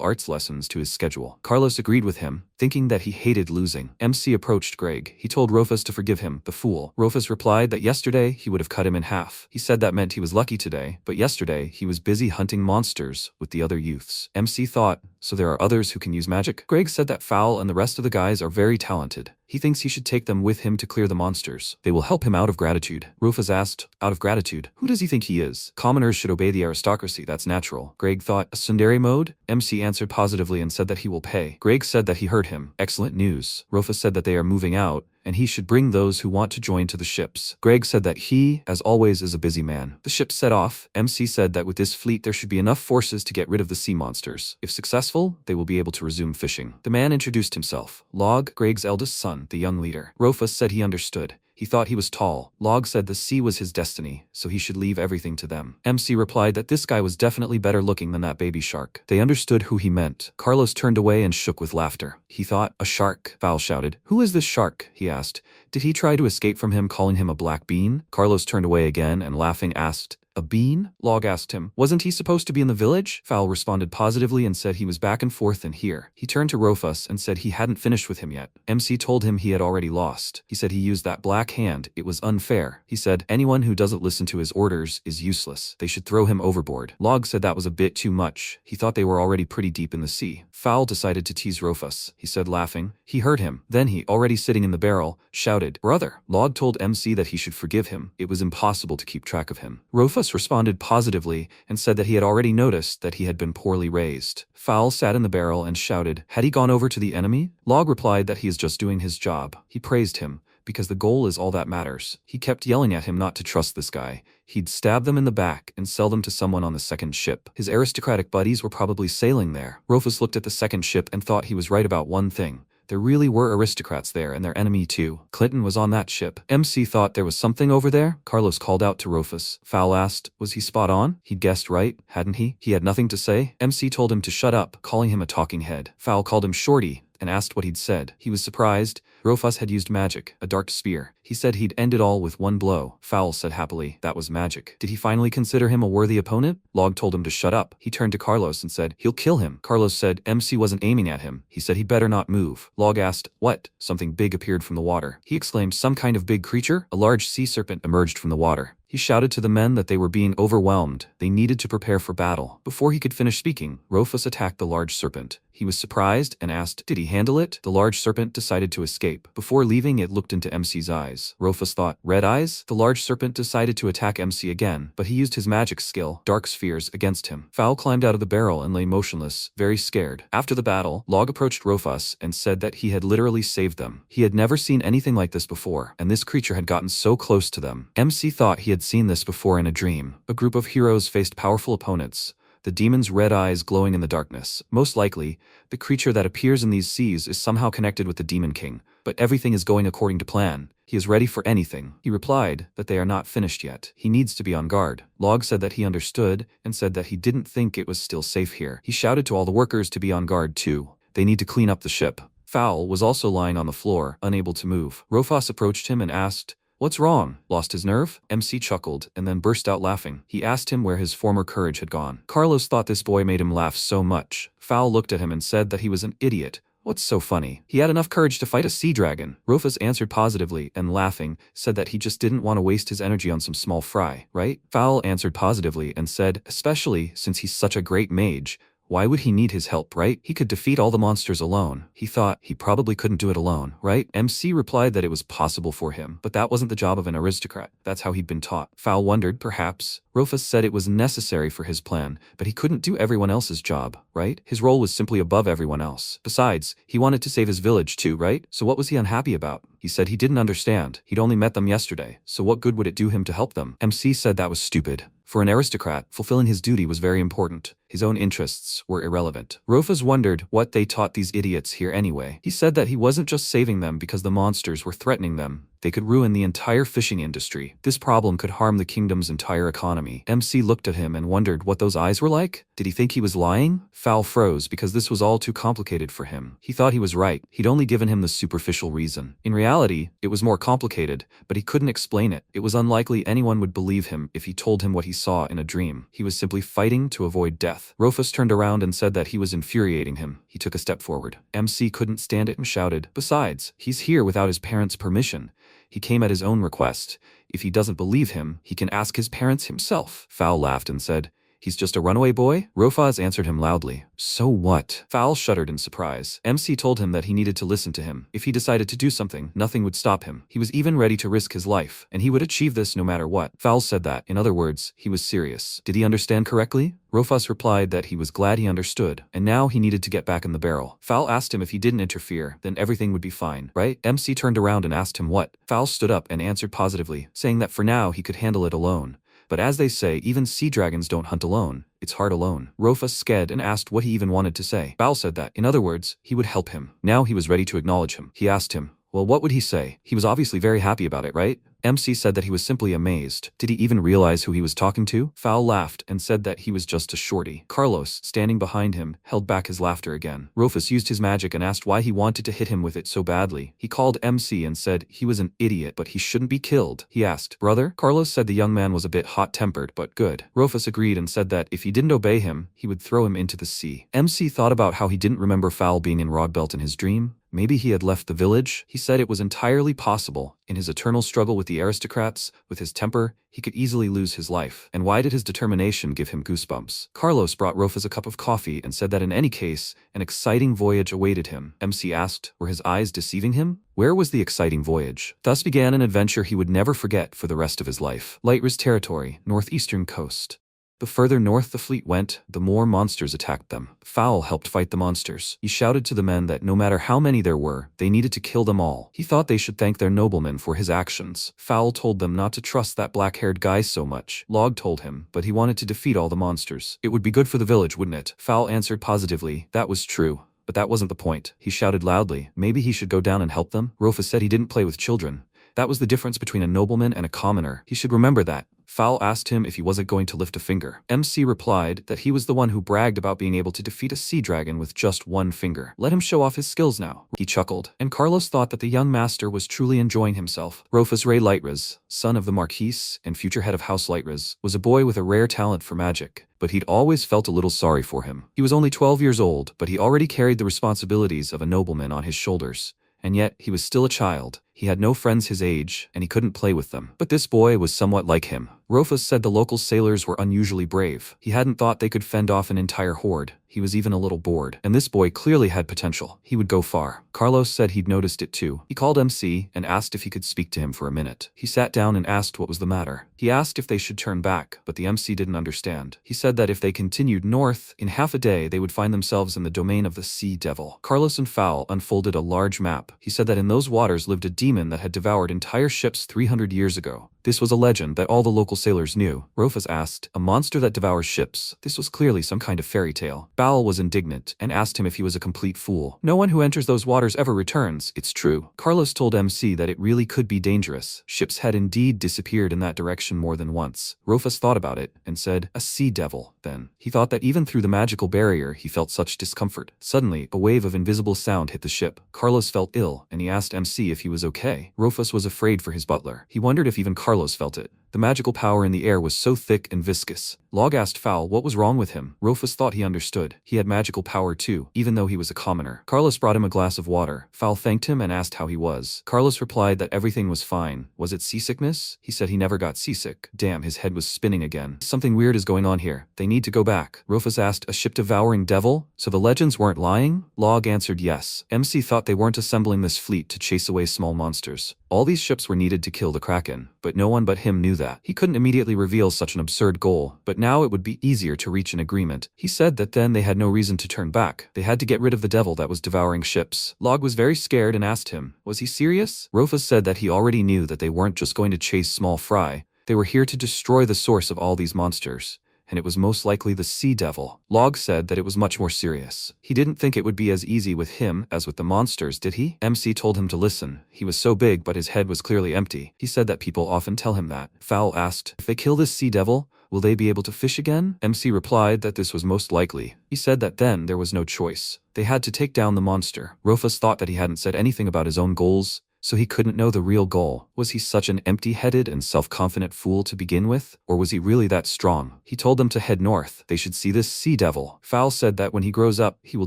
arts lessons to his schedule. Carlos agreed with him, thinking that he hated losing. MC approached Greg. He told Rufus to forgive him, the fool. Rufus replied that yesterday he would have cut him in half. He said that meant he was lucky today, but yesterday he was busy hunting monsters with the other youths. MC thought, so there are others who can use magic? Greg said that Fowl and the rest of the guys are very talented. He thinks he should take them with him to clear the monsters. They will help him out of gratitude. Rufus asked, out of gratitude? Who does he think he is? Commoners should obey the aristocracy, that's natural. Greg thought, a tsundere mode? MC answered positively and said that he will pay. Greg said that he heard him. Excellent news. Rufus said that they are moving out, and he should bring those who want to join to the ships. Greg said that he, as always, is a busy man. The ships set off. MC said that with this fleet there should be enough forces to get rid of the sea monsters. If successful, they will be able to resume fishing. The man introduced himself. Log, Greg's eldest son, the young leader. Rufus said he understood. He thought he was tall. Log said the sea was his destiny, so he should leave everything to them. MC replied that this guy was definitely better looking than that baby shark. They understood who he meant. Carlos turned away and shook with laughter. He thought, a shark. Fowl shouted. Who is this shark? He asked. Did he try to escape from him calling him a black bean? Carlos turned away again and laughing asked, a bean? Log asked him. Wasn't he supposed to be in the village? Fowl responded positively and said he was back and forth and here. He turned to Rufus and said he hadn't finished with him yet. MC told him he had already lost. He said he used that black hand. It was unfair. He said anyone who doesn't listen to his orders is useless. They should throw him overboard. Log said that was a bit too much. He thought they were already pretty deep in the sea. Fowl decided to tease Rufus. He said laughing. He heard him. Then he, already sitting in the barrel, shouted, brother. Log told MC that he should forgive him. It was impossible to keep track of him. Rufus responded positively and said that he had already noticed that he had been poorly raised. Fowl sat in the barrel and shouted, had he gone over to the enemy? Log replied that he is just doing his job. He praised him, because the goal is all that matters. He kept yelling at him not to trust this guy. He'd stab them in the back and sell them to someone on the second ship. His aristocratic buddies were probably sailing there. Rufus looked at the second ship and thought he was right about one thing. There really were aristocrats there and their enemy too. Clinton was on that ship. MC thought there was something over there. Carlos called out to Rufus. Fowl asked, was he spot on? He'd guessed right, hadn't he? He had nothing to say. MC told him to shut up, calling him a talking head. Fowl called him Shorty and asked what he'd said. He was surprised. Rufus had used magic, a dark spear. He said he'd end it all with one blow. Fowl said happily, that was magic. Did he finally consider him a worthy opponent? Log told him to shut up. He turned to Carlos and said, he'll kill him. Carlos said MC wasn't aiming at him. He said he better not move. Log asked, what? Something big appeared from the water. He exclaimed, some kind of big creature? A large sea serpent emerged from the water. He shouted to the men that they were being overwhelmed. They needed to prepare for battle. Before he could finish speaking, Rufus attacked the large serpent. He was surprised and asked, did he handle it? The large serpent decided to escape. Before leaving, it looked into MC's eyes. Rufus thought, red eyes? The large serpent decided to attack MC again, but he used his magic skill, dark spheres, against him. Fowl climbed out of the barrel and lay motionless, very scared. After the battle, Log approached Rufus and said that he had literally saved them. He had never seen anything like this before, and this creature had gotten so close to them. MC thought he had seen this before in a dream. A group of heroes faced powerful opponents. The demon's red eyes glowing in the darkness. Most likely, the creature that appears in these seas is somehow connected with the Demon King, but everything is going according to plan. He is ready for anything. He replied that they are not finished yet. He needs to be on guard. Log said that he understood and said that he didn't think it was still safe here. He shouted to all the workers to be on guard too. They need to clean up the ship. Fowl was also lying on the floor, unable to move. Rufus approached him and asked, what's wrong? Lost his nerve? MC chuckled and then burst out laughing. He asked him where his former courage had gone. Carlos thought this boy made him laugh so much. Fowl looked at him and said that he was an idiot. What's so funny? He had enough courage to fight a sea dragon. Rufus answered positively and laughing, said that he just didn't want to waste his energy on some small fry, right? Fowl answered positively and said, especially since he's such a great mage, why would he need his help, right? He could defeat all the monsters alone. He thought he probably couldn't do it alone, right? MC replied that it was possible for him, but that wasn't the job of an aristocrat. That's how he'd been taught. Fowl wondered, perhaps. Rufus said it was necessary for his plan, but he couldn't do everyone else's job, right? His role was simply above everyone else. Besides, he wanted to save his village too, right? So what was he unhappy about? He said he didn't understand. He'd only met them yesterday, so what good would it do him to help them? MC said that was stupid. For an aristocrat, fulfilling his duty was very important. His own interests were irrelevant. Rufus wondered what they taught these idiots here anyway. He said that he wasn't just saving them because the monsters were threatening them. They could ruin the entire fishing industry. This problem could harm the kingdom's entire economy. MC looked at him and wondered what those eyes were like. Did he think he was lying? Fowl froze because this was all too complicated for him. He thought he was right. He'd only given him the superficial reason. In reality, it was more complicated, but he couldn't explain it. It was unlikely anyone would believe him if he told him what he saw in a dream. He was simply fighting to avoid death. Rufus turned around and said that he was infuriating him. He took a step forward. MC couldn't stand it and shouted, "Besides, he's here without his parents' permission. He came at his own request. If he doesn't believe him, he can ask his parents himself." Fowl laughed and said, "He's just a runaway boy?" Rufus answered him loudly, "So what?" Fowl shuddered in surprise. MC told him that he needed to listen to him. If he decided to do something, nothing would stop him. He was even ready to risk his life, and he would achieve this no matter what. Fowl said that, in other words, he was serious. Did he understand correctly? Rufus replied that he was glad he understood, and now he needed to get back in the barrel. Fowl asked him if he didn't interfere, then everything would be fine, right? MC turned around and asked him what. Fowl stood up and answered positively, saying that for now he could handle it alone. But as they say, even sea dragons don't hunt alone. It's hard alone. Rufus scared and asked what he even wanted to say. Fowl said that, in other words, he would help him. Now he was ready to acknowledge him. He asked him, well, what would he say? He was obviously very happy about it, right? MC said that he was simply amazed. Did he even realize who he was talking to? Fowl laughed and said that he was just a shorty. Carlos, standing behind him, held back his laughter again. Rufus used his magic and asked why he wanted to hit him with it so badly. He called MC and said he was an idiot, but he shouldn't be killed. He asked, "Brother?" Carlos said the young man was a bit hot-tempered, but good. Rufus agreed and said that if he didn't obey him, he would throw him into the sea. MC thought about how he didn't remember Fowl being in Rogelt in his dream. Maybe he had left the village. He said it was entirely possible. In his eternal struggle with the aristocrats, with his temper, he could easily lose his life. And why did his determination give him goosebumps? Carlos brought Rufus a cup of coffee and said that in any case, an exciting voyage awaited him. MC asked, were his eyes deceiving him? Where was the exciting voyage? Thus began an adventure he would never forget for the rest of his life. Lightriz territory, northeastern coast. The further north the fleet went, the more monsters attacked them. Fowl helped fight the monsters. He shouted to the men that no matter how many there were, they needed to kill them all. He thought they should thank their nobleman for his actions. Fowl told them not to trust that black-haired guy so much. Log told him, but he wanted to defeat all the monsters. It would be good for the village, wouldn't it? Fowl answered positively, that was true. But that wasn't the point. He shouted loudly, maybe he should go down and help them? Rufus said he didn't play with children. That was the difference between a nobleman and a commoner. He should remember that. Fowl asked him if he wasn't going to lift a finger. MC replied that he was the one who bragged about being able to defeat a sea dragon with just one finger. Let him show off his skills now. He chuckled, and Carlos thought that the young master was truly enjoying himself. Rufus Ray Lightriz, son of the Marquise and future head of House Lightriz, was a boy with a rare talent for magic, but he'd always felt a little sorry for him. He was only 12 years old, but he already carried the responsibilities of a nobleman on his shoulders. And yet, he was still a child. He had no friends his age, and he couldn't play with them. But this boy was somewhat like him. Rufus said the local sailors were unusually brave. He hadn't thought they could fend off an entire horde. He was even a little bored. And this boy clearly had potential. He would go far. Carlos said he'd noticed it too. He called MC and asked if he could speak to him for a minute. He sat down and asked what was the matter. He asked if they should turn back, but the MC didn't understand. He said that if they continued north, in half a day they would find themselves in the domain of the Sea Devil. Carlos and Fowl unfolded a large map. He said that in those waters lived a demon that had devoured entire ships 300 years ago. This was a legend that all the local sailors knew. Rufus asked, a monster that devours ships? This was clearly some kind of fairy tale. Fowl was indignant and asked him if he was a complete fool. No one who enters those waters ever returns, it's true. Carlos told MC that it really could be dangerous. Ships had indeed disappeared in that direction more than once. Rufus thought about it and said, a sea devil, then. He thought that even through the magical barrier he felt such discomfort. Suddenly, a wave of invisible sound hit the ship. Carlos felt ill and he asked MC if he was okay. Rufus was afraid for his butler. He wondered if even Carlos felt it. The magical power in the air was so thick and viscous. Log asked Fowl what was wrong with him. Rufus thought he understood. He had magical power too, even though he was a commoner. Carlos brought him a glass of water. Fowl thanked him and asked how he was. Carlos replied that everything was fine. Was it seasickness? He said he never got seasick. Damn, his head was spinning again. Something weird is going on here. They need to go back. Rufus asked, a ship-devouring devil? So the legends weren't lying? Log answered yes. MC thought they weren't assembling this fleet to chase away small monsters. All these ships were needed to kill the Kraken, but no one but him knew that. He couldn't immediately reveal such an absurd goal, but now it would be easier to reach an agreement. He said that then they had no reason to turn back. They had to get rid of the devil that was devouring ships. Log was very scared and asked him, was he serious? Rufus said that he already knew that they weren't just going to chase small fry. They were here to destroy the source of all these monsters, and it was most likely the sea devil. Log said that it was much more serious. He didn't think it would be as easy with him as with the monsters, did he? MC told him to listen. He was so big, but his head was clearly empty. He said that people often tell him that. Fowl asked, if they kill this sea devil, will they be able to fish again? MC replied that this was most likely. He said that then there was no choice. They had to take down the monster. Rufus thought that he hadn't said anything about his own goals, so he couldn't know the real goal. Was he such an empty-headed and self-confident fool to begin with? Or was he really that strong? He told them to head north. They should see this sea devil. Fowl said that when he grows up, he will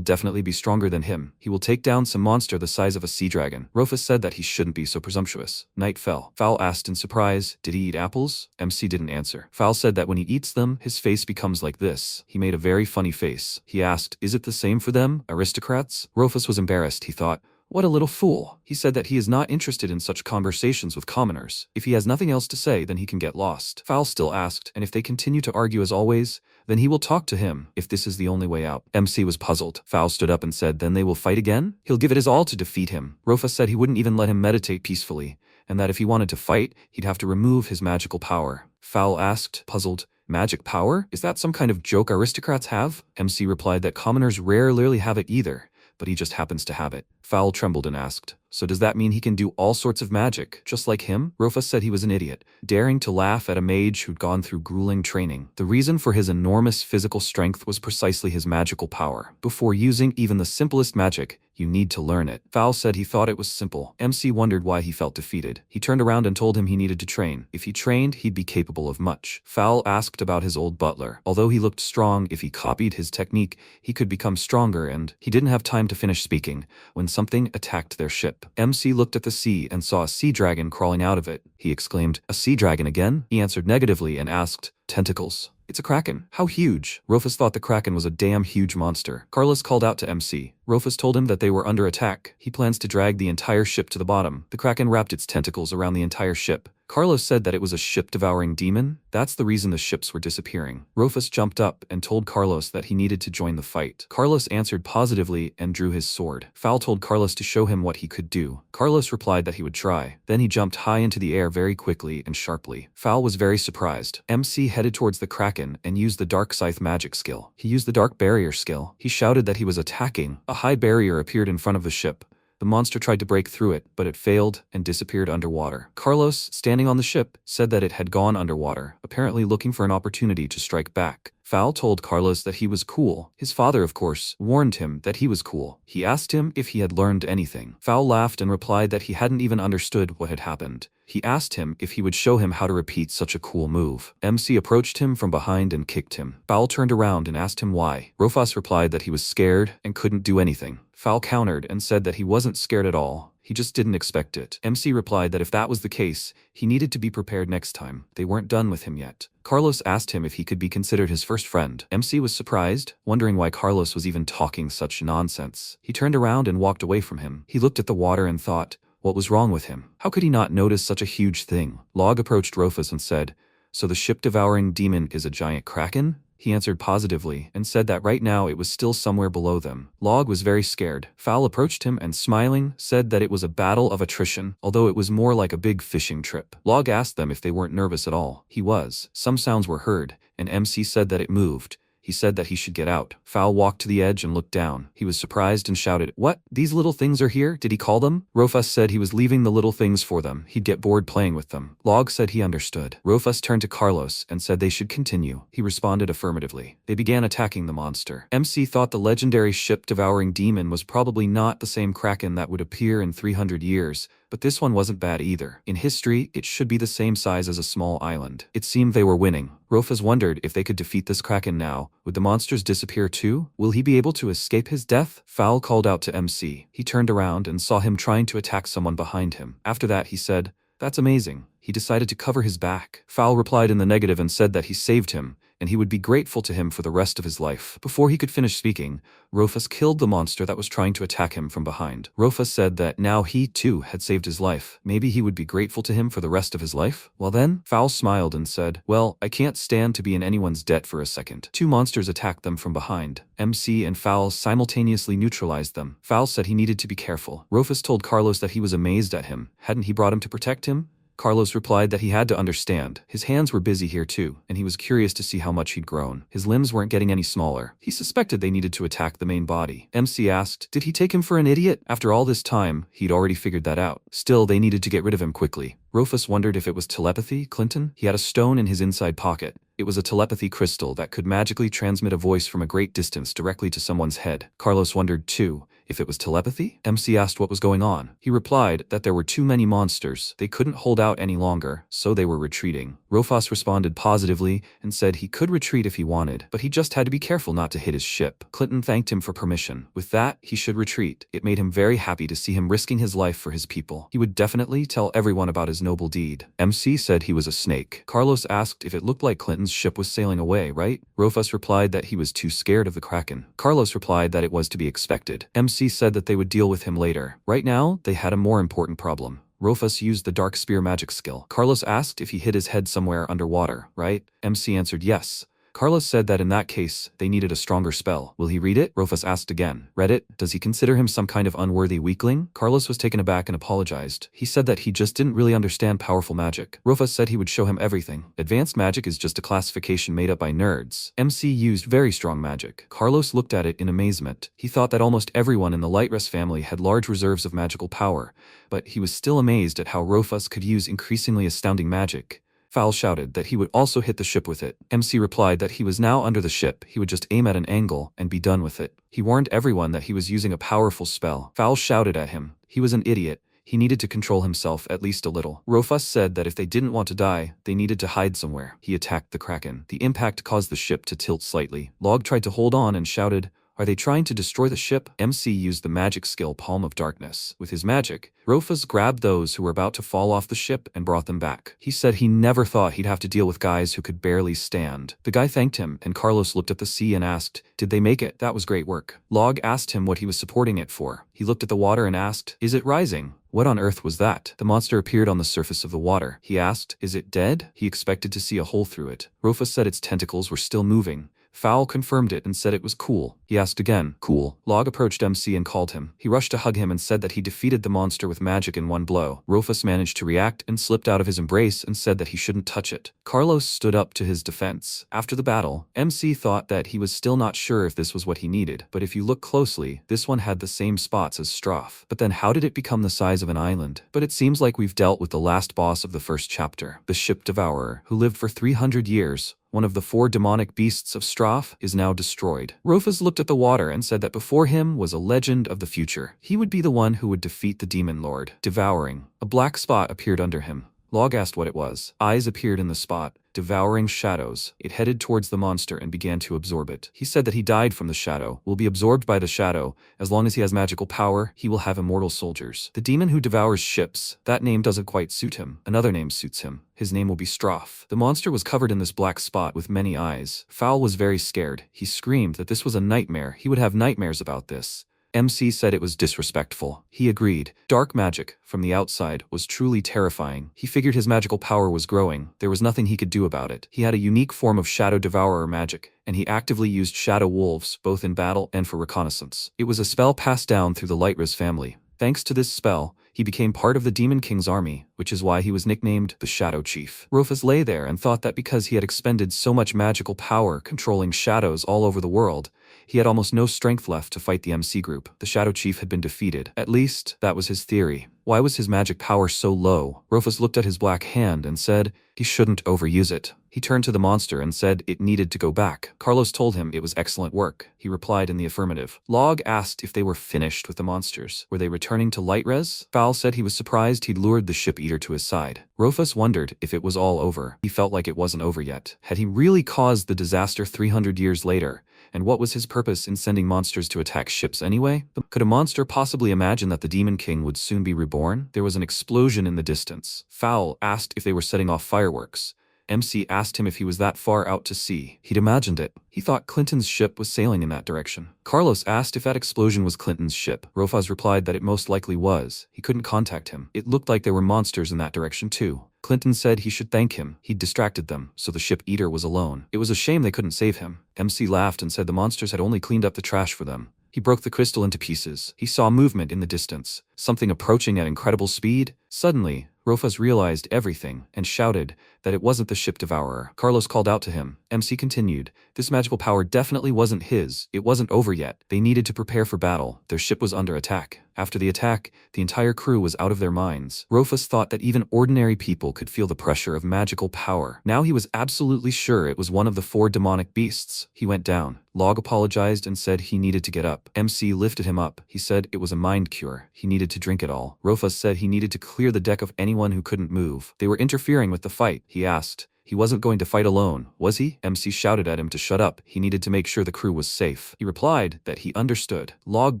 definitely be stronger than him. He will take down some monster the size of a sea dragon. Rufus said that he shouldn't be so presumptuous. Night fell. Fowl asked in surprise, did he eat apples? MC didn't answer. Fowl said that when he eats them, his face becomes like this. He made a very funny face. He asked, is it the same for them, aristocrats? Rufus was embarrassed, he thought. What a little fool. He said that he is not interested in such conversations with commoners. If he has nothing else to say, then he can get lost. Fowl still asked, and if they continue to argue as always, then he will talk to him, if this is the only way out. MC was puzzled. Fowl stood up and said, then they will fight again? He'll give it his all to defeat him. Rufus said he wouldn't even let him meditate peacefully, and that if he wanted to fight, he'd have to remove his magical power. Fowl asked, puzzled, magic power? Is that some kind of joke aristocrats have? MC replied that commoners rarely have it either, but he just happens to have it. Fowl trembled and asked, so does that mean he can do all sorts of magic, just like him? Rufus said he was an idiot, daring to laugh at a mage who'd gone through grueling training. The reason for his enormous physical strength was precisely his magical power. Before using even the simplest magic, you need to learn it. Fowl said he thought it was simple. MC wondered why he felt defeated. He turned around and told him he needed to train. If he trained, he'd be capable of much. Fowl asked about his old butler. Although he looked strong, if he copied his technique, he could become stronger, and he didn't have time to finish speaking when something attacked their ship. MC looked at the sea and saw a sea dragon crawling out of it. He exclaimed, a sea dragon again? He answered negatively and asked, tentacles. It's a Kraken. How huge? Rufus thought the Kraken was a damn huge monster. Carlos called out to MC. Rufus told him that they were under attack. He plans to drag the entire ship to the bottom. The Kraken wrapped its tentacles around the entire ship. Carlos said that it was a ship-devouring demon. That's the reason the ships were disappearing. Rufus jumped up and told Carlos that he needed to join the fight. Carlos answered positively and drew his sword. Fowl told Carlos to show him what he could do. Carlos replied that he would try. Then he jumped high into the air very quickly and sharply. Fowl was very surprised. MC headed towards the Kraken and used the Dark Scythe magic skill. He used the Dark Barrier skill. He shouted that he was attacking. A high barrier appeared in front of the ship. The monster tried to break through it, but it failed and disappeared underwater. Carlos, standing on the ship, said that it had gone underwater, apparently looking for an opportunity to strike back. Fowl told Carlos that he was cool. His father, of course, warned him that he was cool. He asked him if he had learned anything. Fowl laughed and replied that he hadn't even understood what had happened. He asked him if he would show him how to repeat such a cool move. MC approached him from behind and kicked him. Fowl turned around and asked him why. Rufus replied that he was scared and couldn't do anything. Fowl countered and said that he wasn't scared at all. He just didn't expect it. MC replied that if that was the case, he needed to be prepared next time. They weren't done with him yet. Carlos asked him if he could be considered his first friend. MC was surprised, wondering why Carlos was even talking such nonsense. He turned around and walked away from him. He looked at the water and thought, what was wrong with him? How could he not notice such a huge thing? Log approached Rufus and said, so the ship-devouring demon is a giant Kraken? He answered positively and said that right now it was still somewhere below them. Log was very scared. Fowl approached him and, smiling, said that it was a battle of attrition, although it was more like a big fishing trip. Log asked them if they weren't nervous at all. He was. Some sounds were heard, and MC said that it moved. He said that he should get out. Fowl walked to the edge and looked down. He was surprised and shouted, what? These little things are here? Did he call them? Rufus said he was leaving the little things for them. He'd get bored playing with them. Log said he understood. Rufus turned to Carlos and said they should continue. He responded affirmatively. They began attacking the monster. MC thought the legendary ship-devouring demon was probably not the same Kraken that would appear in 300 years, But this one wasn't bad either. In history, it should be the same size as a small island. It seemed they were winning. Rofus wondered if they could defeat this Kraken now. Would the monsters disappear too? Will he be able to escape his death? Fowl called out to MC. He turned around and saw him trying to attack someone behind him. After that, he said, "That's amazing." He decided to cover his back. Fowl replied in the negative and said that he saved him, and he would be grateful to him for the rest of his life. Before he could finish speaking, Rofus killed the monster that was trying to attack him from behind. Rofus said that now he too had saved his life. Maybe he would be grateful to him for the rest of his life? Well then, Fowl smiled and said, "Well, I can't stand to be in anyone's debt for a second." Two monsters attacked them from behind. MC and Fowl simultaneously neutralized them. Fowl said he needed to be careful. Rofus told Carlos that he was amazed at him. Hadn't he brought him to protect him? Carlos replied that he had to understand. His hands were busy here too, and he was curious to see how much he'd grown. His limbs weren't getting any smaller. He suspected they needed to attack the main body. MC asked, did he take him for an idiot? After all this time, he'd already figured that out. Still, they needed to get rid of him quickly. Rofus wondered if it was telepathy, Clinton? He had a stone in his inside pocket. It was a telepathy crystal that could magically transmit a voice from a great distance directly to someone's head. Carlos wondered too, if it was telepathy? MC asked what was going on. He replied that there were too many monsters. They couldn't hold out any longer, so they were retreating. Rofus responded positively and said he could retreat if he wanted, but he just had to be careful not to hit his ship. Clinton thanked him for permission. With that, he should retreat. It made him very happy to see him risking his life for his people. He would definitely tell everyone about his noble deed. MC said he was a snake. Carlos asked if it looked like Clinton's ship was sailing away, right? Rofus replied that he was too scared of the Kraken. Carlos replied that it was to be expected. MC said that they would deal with him later. Right now, they had a more important problem. Rofus used the dark spear magic skill. Carlos asked if he hid his head somewhere underwater, right? MC answered yes. Carlos said that in that case, they needed a stronger spell. Will he read it? Rofus asked again. Read it? Does he consider him some kind of unworthy weakling? Carlos was taken aback and apologized. He said that he just didn't really understand powerful magic. Rofus said he would show him everything. Advanced magic is just a classification made up by nerds. MC used very strong magic. Carlos looked at it in amazement. He thought that almost everyone in the Lightress family had large reserves of magical power, but he was still amazed at how Rofus could use increasingly astounding magic. Fowl shouted that he would also hit the ship with it. MC replied that he was now under the ship, he would just aim at an angle and be done with it. He warned everyone that he was using a powerful spell. Fowl shouted at him. He was an idiot. He needed to control himself at least a little. Rofus said that if they didn't want to die, they needed to hide somewhere. He attacked the Kraken. The impact caused the ship to tilt slightly. Log tried to hold on and shouted, "Are they trying to destroy the ship?" MC used the magic skill Palm of Darkness. With his magic, Rofus grabbed those who were about to fall off the ship and brought them back. He said he never thought he'd have to deal with guys who could barely stand. The guy thanked him, and Carlos looked at the sea and asked, "Did they make it?" "That was great work." Log asked him what he was supporting it for. He looked at the water and asked, "Is it rising?" "What on earth was that?" The monster appeared on the surface of the water. He asked, "Is it dead?" He expected to see a hole through it. Rofus said its tentacles were still moving. Fowl confirmed it and said it was cool. He asked again, "Cool." Log approached MC and called him. He rushed to hug him and said that he defeated the monster with magic in one blow. Rofus managed to react and slipped out of his embrace and said that he shouldn't touch it. Carlos stood up to his defense. After the battle, MC thought that he was still not sure if this was what he needed, but if you look closely, this one had the same spots as Stroff. But then how did it become the size of an island? But it seems like we've dealt with the last boss of the first chapter, the Ship Devourer, who lived for 300 years. One of the 4 demonic beasts of Stroff is now destroyed. Rofus looked at the water and said that before him was a legend of the future. He would be the one who would defeat the demon lord. Devouring. A black spot appeared under him. Log asked what it was. Eyes appeared in the spot, devouring shadows. It headed towards the monster and began to absorb it. He said that he died from the shadow, will be absorbed by the shadow. As long as he has magical power, he will have immortal soldiers. The demon who devours ships, that name doesn't quite suit him. Another name suits him. His name will be Stroff. The monster was covered in this black spot with many eyes. Fowl was very scared. He screamed that this was a nightmare. He would have nightmares about this. MC said it was disrespectful. He agreed. Dark magic, from the outside, was truly terrifying. He figured his magical power was growing. There was nothing he could do about it. He had a unique form of Shadow Devourer magic, and he actively used Shadow Wolves, both in battle and for reconnaissance. It was a spell passed down through the Lightress family. Thanks to this spell, he became part of the Demon King's army, which is why he was nicknamed the Shadow Chief. Rofus lay there and thought that because he had expended so much magical power controlling shadows all over the world, he had almost no strength left to fight the MC group. The Shadow Chief had been defeated. At least, that was his theory. Why was his magic power so low? Rufus looked at his black hand and said he shouldn't overuse it. He turned to the monster and said it needed to go back. Carlos told him it was excellent work. He replied in the affirmative. Log asked if they were finished with the monsters. Were they returning to light res? Fowl said he was surprised he'd lured the ship eater to his side. Rufus wondered if it was all over. He felt like it wasn't over yet. Had he really caused the disaster 300 years later? And what was his purpose in sending monsters to attack ships anyway? Could a monster possibly imagine that the Demon King would soon be reborn? There was an explosion in the distance. Fowl asked if they were setting off fireworks. MC asked him if he was that far out to sea. He'd imagined it. He thought Clinton's ship was sailing in that direction. Carlos asked if that explosion was Clinton's ship. Rofaz replied that it most likely was. He couldn't contact him. It looked like there were monsters in that direction too. Clinton said he should thank him. He'd distracted them, so the ship eater was alone. It was a shame they couldn't save him. MC laughed and said the monsters had only cleaned up the trash for them. He broke the crystal into pieces. He saw movement in the distance, something approaching at incredible speed. Suddenly, Rofaz realized everything and shouted that it wasn't the ship devourer. Carlos called out to him. MC continued, this magical power definitely wasn't his. It wasn't over yet. They needed to prepare for battle. Their ship was under attack. After the attack, the entire crew was out of their minds. Rofaz thought that even ordinary people could feel the pressure of magical power. Now he was absolutely sure it was one of the 4 demonic beasts. He went down. Log apologized and said he needed to get up. MC lifted him up. He said it was a mind cure. He needed to drink it all. Rofaz said he needed to clear the deck of anyone who couldn't move. They were interfering with the fight. He asked. He wasn't going to fight alone, was he? MC shouted at him to shut up. He needed to make sure the crew was safe. He replied that he understood. Log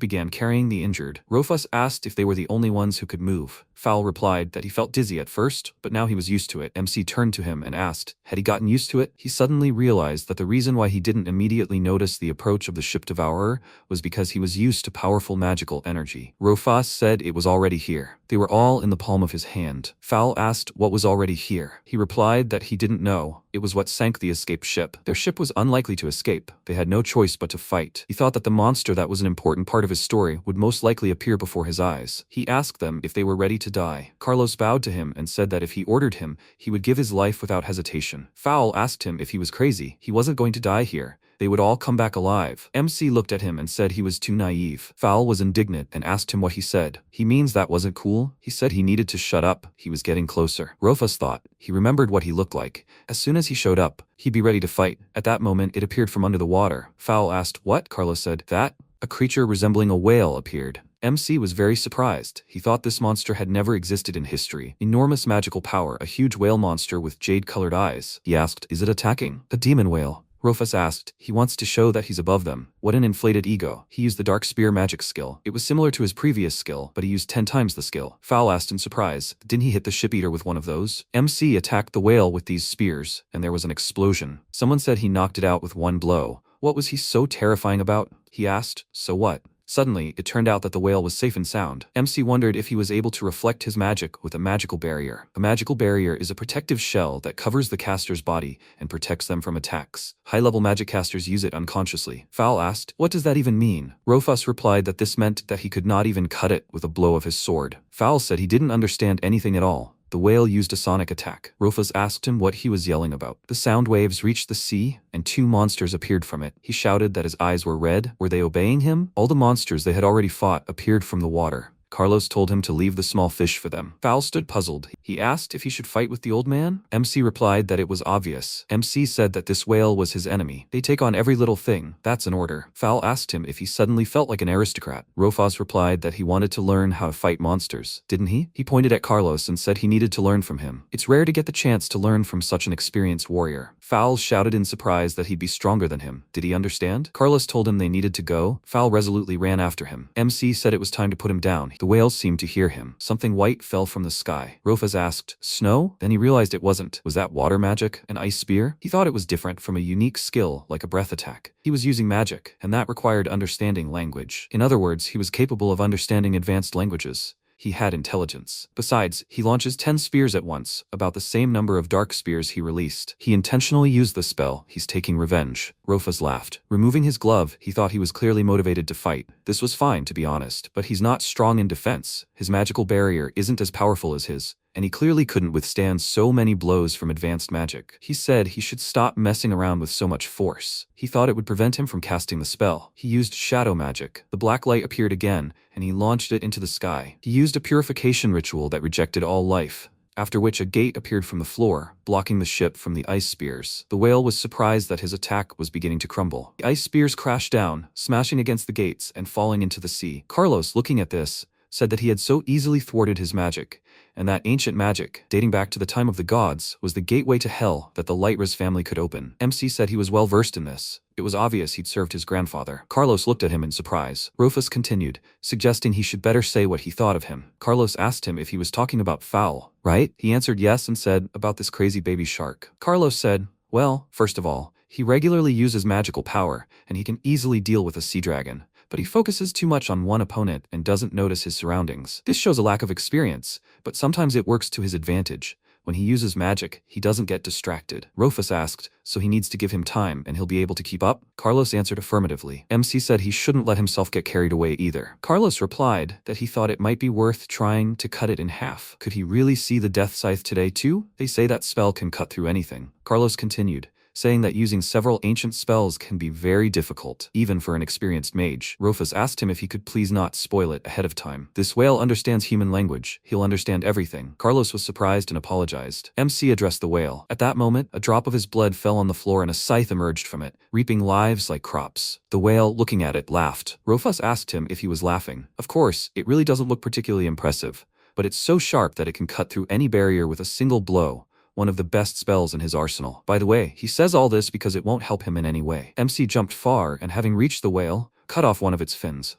began carrying the injured. Rofus asked if they were the only ones who could move. Fowl replied that he felt dizzy at first, but now he was used to it. MC turned to him and asked, had he gotten used to it? He suddenly realized that the reason why he didn't immediately notice the approach of the ship devourer was because he was used to powerful magical energy. Rofus said it was already here. They were all in the palm of his hand. Fowl asked what was already here. He replied that he didn't know. It was what sank the escaped ship. Their ship was unlikely to escape. They had no choice but to fight. He thought that the monster that was an important part of his story would most likely appear before his eyes. He asked them if they were ready to die. Carlos bowed to him and said that if he ordered him, he would give his life without hesitation. Fowl asked him if he was crazy. He wasn't going to die here. They would all come back alive. MC looked at him and said he was too naive. Fowl was indignant and asked him what he said. He means that wasn't cool? He said he needed to shut up. He was getting closer. Rofus thought. He remembered what he looked like. As soon as he showed up, he'd be ready to fight. At that moment, it appeared from under the water. Fowl asked, what? Carlos said, that? A creature resembling a whale appeared. MC was very surprised. He thought this monster had never existed in history. Enormous magical power, a huge whale monster with jade-colored eyes. He asked, is it attacking? A demon whale. Rofus asked. He wants to show that he's above them. What an inflated ego. He used the dark spear magic skill. It was similar to his previous skill, but he used 10 times the skill. Fowl asked in surprise, didn't he hit the ship eater with one of those? MC attacked the whale with these spears, and there was an explosion. Someone said he knocked it out with one blow. What was he so terrifying about? He asked. So what? Suddenly, it turned out that the whale was safe and sound. MC wondered if he was able to reflect his magic with a magical barrier. A magical barrier is a protective shell that covers the caster's body and protects them from attacks. High-level magic casters use it unconsciously. Fowl asked, what does that even mean? Rofus replied that this meant that he could not even cut it with a blow of his sword. Fowl said he didn't understand anything at all. The whale used a sonic attack. Rofus asked him what he was yelling about. The sound waves reached the sea, and 2 monsters appeared from it. He shouted that his eyes were red. Were they obeying him? All the monsters they had already fought appeared from the water. Carlos told him to leave the small fish for them. Fowl stood puzzled. He asked if he should fight with the old man. MC replied that it was obvious. MC said that this whale was his enemy. They take on every little thing. That's an order. Fowl asked him if he suddenly felt like an aristocrat. Rofus replied that he wanted to learn how to fight monsters. Didn't he? He pointed at Carlos and said he needed to learn from him. It's rare to get the chance to learn from such an experienced warrior. Fowl shouted in surprise that he'd be stronger than him. Did he understand? Carlos told him they needed to go. Fowl resolutely ran after him. MC said it was time to put him down. The whale seemed to hear him. Something white fell from the sky. Rofus asked, snow? Then he realized it wasn't. Was that water magic? An ice spear? He thought it was different from a unique skill like a breath attack. He was using magic, and that required understanding language. In other words, he was capable of understanding advanced languages. He had intelligence. Besides, he launches 10 spears at once, about the same number of dark spears he released. He intentionally used the spell. He's taking revenge. Rofus laughed. Removing his glove, he thought he was clearly motivated to fight. This was fine, to be honest, but he's not strong in defense. His magical barrier isn't as powerful as his. and he clearly couldn't withstand so many blows from advanced magic. He said he should stop messing around with so much force. He thought it would prevent him from casting the spell. He used shadow magic. The black light appeared again, and he launched it into the sky. He used a purification ritual that rejected all life, after which a gate appeared from the floor, blocking the ship from the ice spears. The whale was surprised that his attack was beginning to crumble. The ice spears crashed down, smashing against the gates and falling into the sea. Carlos, looking at this, said that he had so easily thwarted his magic, and that ancient magic, dating back to the time of the gods, was the gateway to hell that the Lightras family could open. MC said he was well versed in this. It was obvious he'd served his grandfather. Carlos looked at him in surprise. Rufus continued, suggesting he should better say what he thought of him. Carlos asked him if he was talking about fowl, right? He answered yes and said, about this crazy baby shark. Carlos said, well, first of all, he regularly uses magical power, and he can easily deal with a sea dragon, but he focuses too much on one opponent and doesn't notice his surroundings. This shows a lack of experience, but sometimes it works to his advantage. When he uses magic, he doesn't get distracted. Rufus asked, so he needs to give him time and he'll be able to keep up? Carlos answered affirmatively. MC said he shouldn't let himself get carried away either. Carlos replied that he thought it might be worth trying to cut it in half. Could he really see the death scythe today too? They say that spell can cut through anything. Carlos continued, saying that using several ancient spells can be very difficult, even for an experienced mage. Rufus asked him if he could please not spoil it ahead of time. This whale understands human language. He'll understand everything. Carlos was surprised and apologized. MC addressed the whale. At that moment, a drop of his blood fell on the floor and a scythe emerged from it, reaping lives like crops. The whale, looking at it, laughed. Rufus asked him if he was laughing. Of course, it really doesn't look particularly impressive, but it's so sharp that it can cut through any barrier with a single blow. One of the best spells in his arsenal. By the way, he says all this because it won't help him in any way. MC jumped far and, having reached the whale, cut off one of its fins.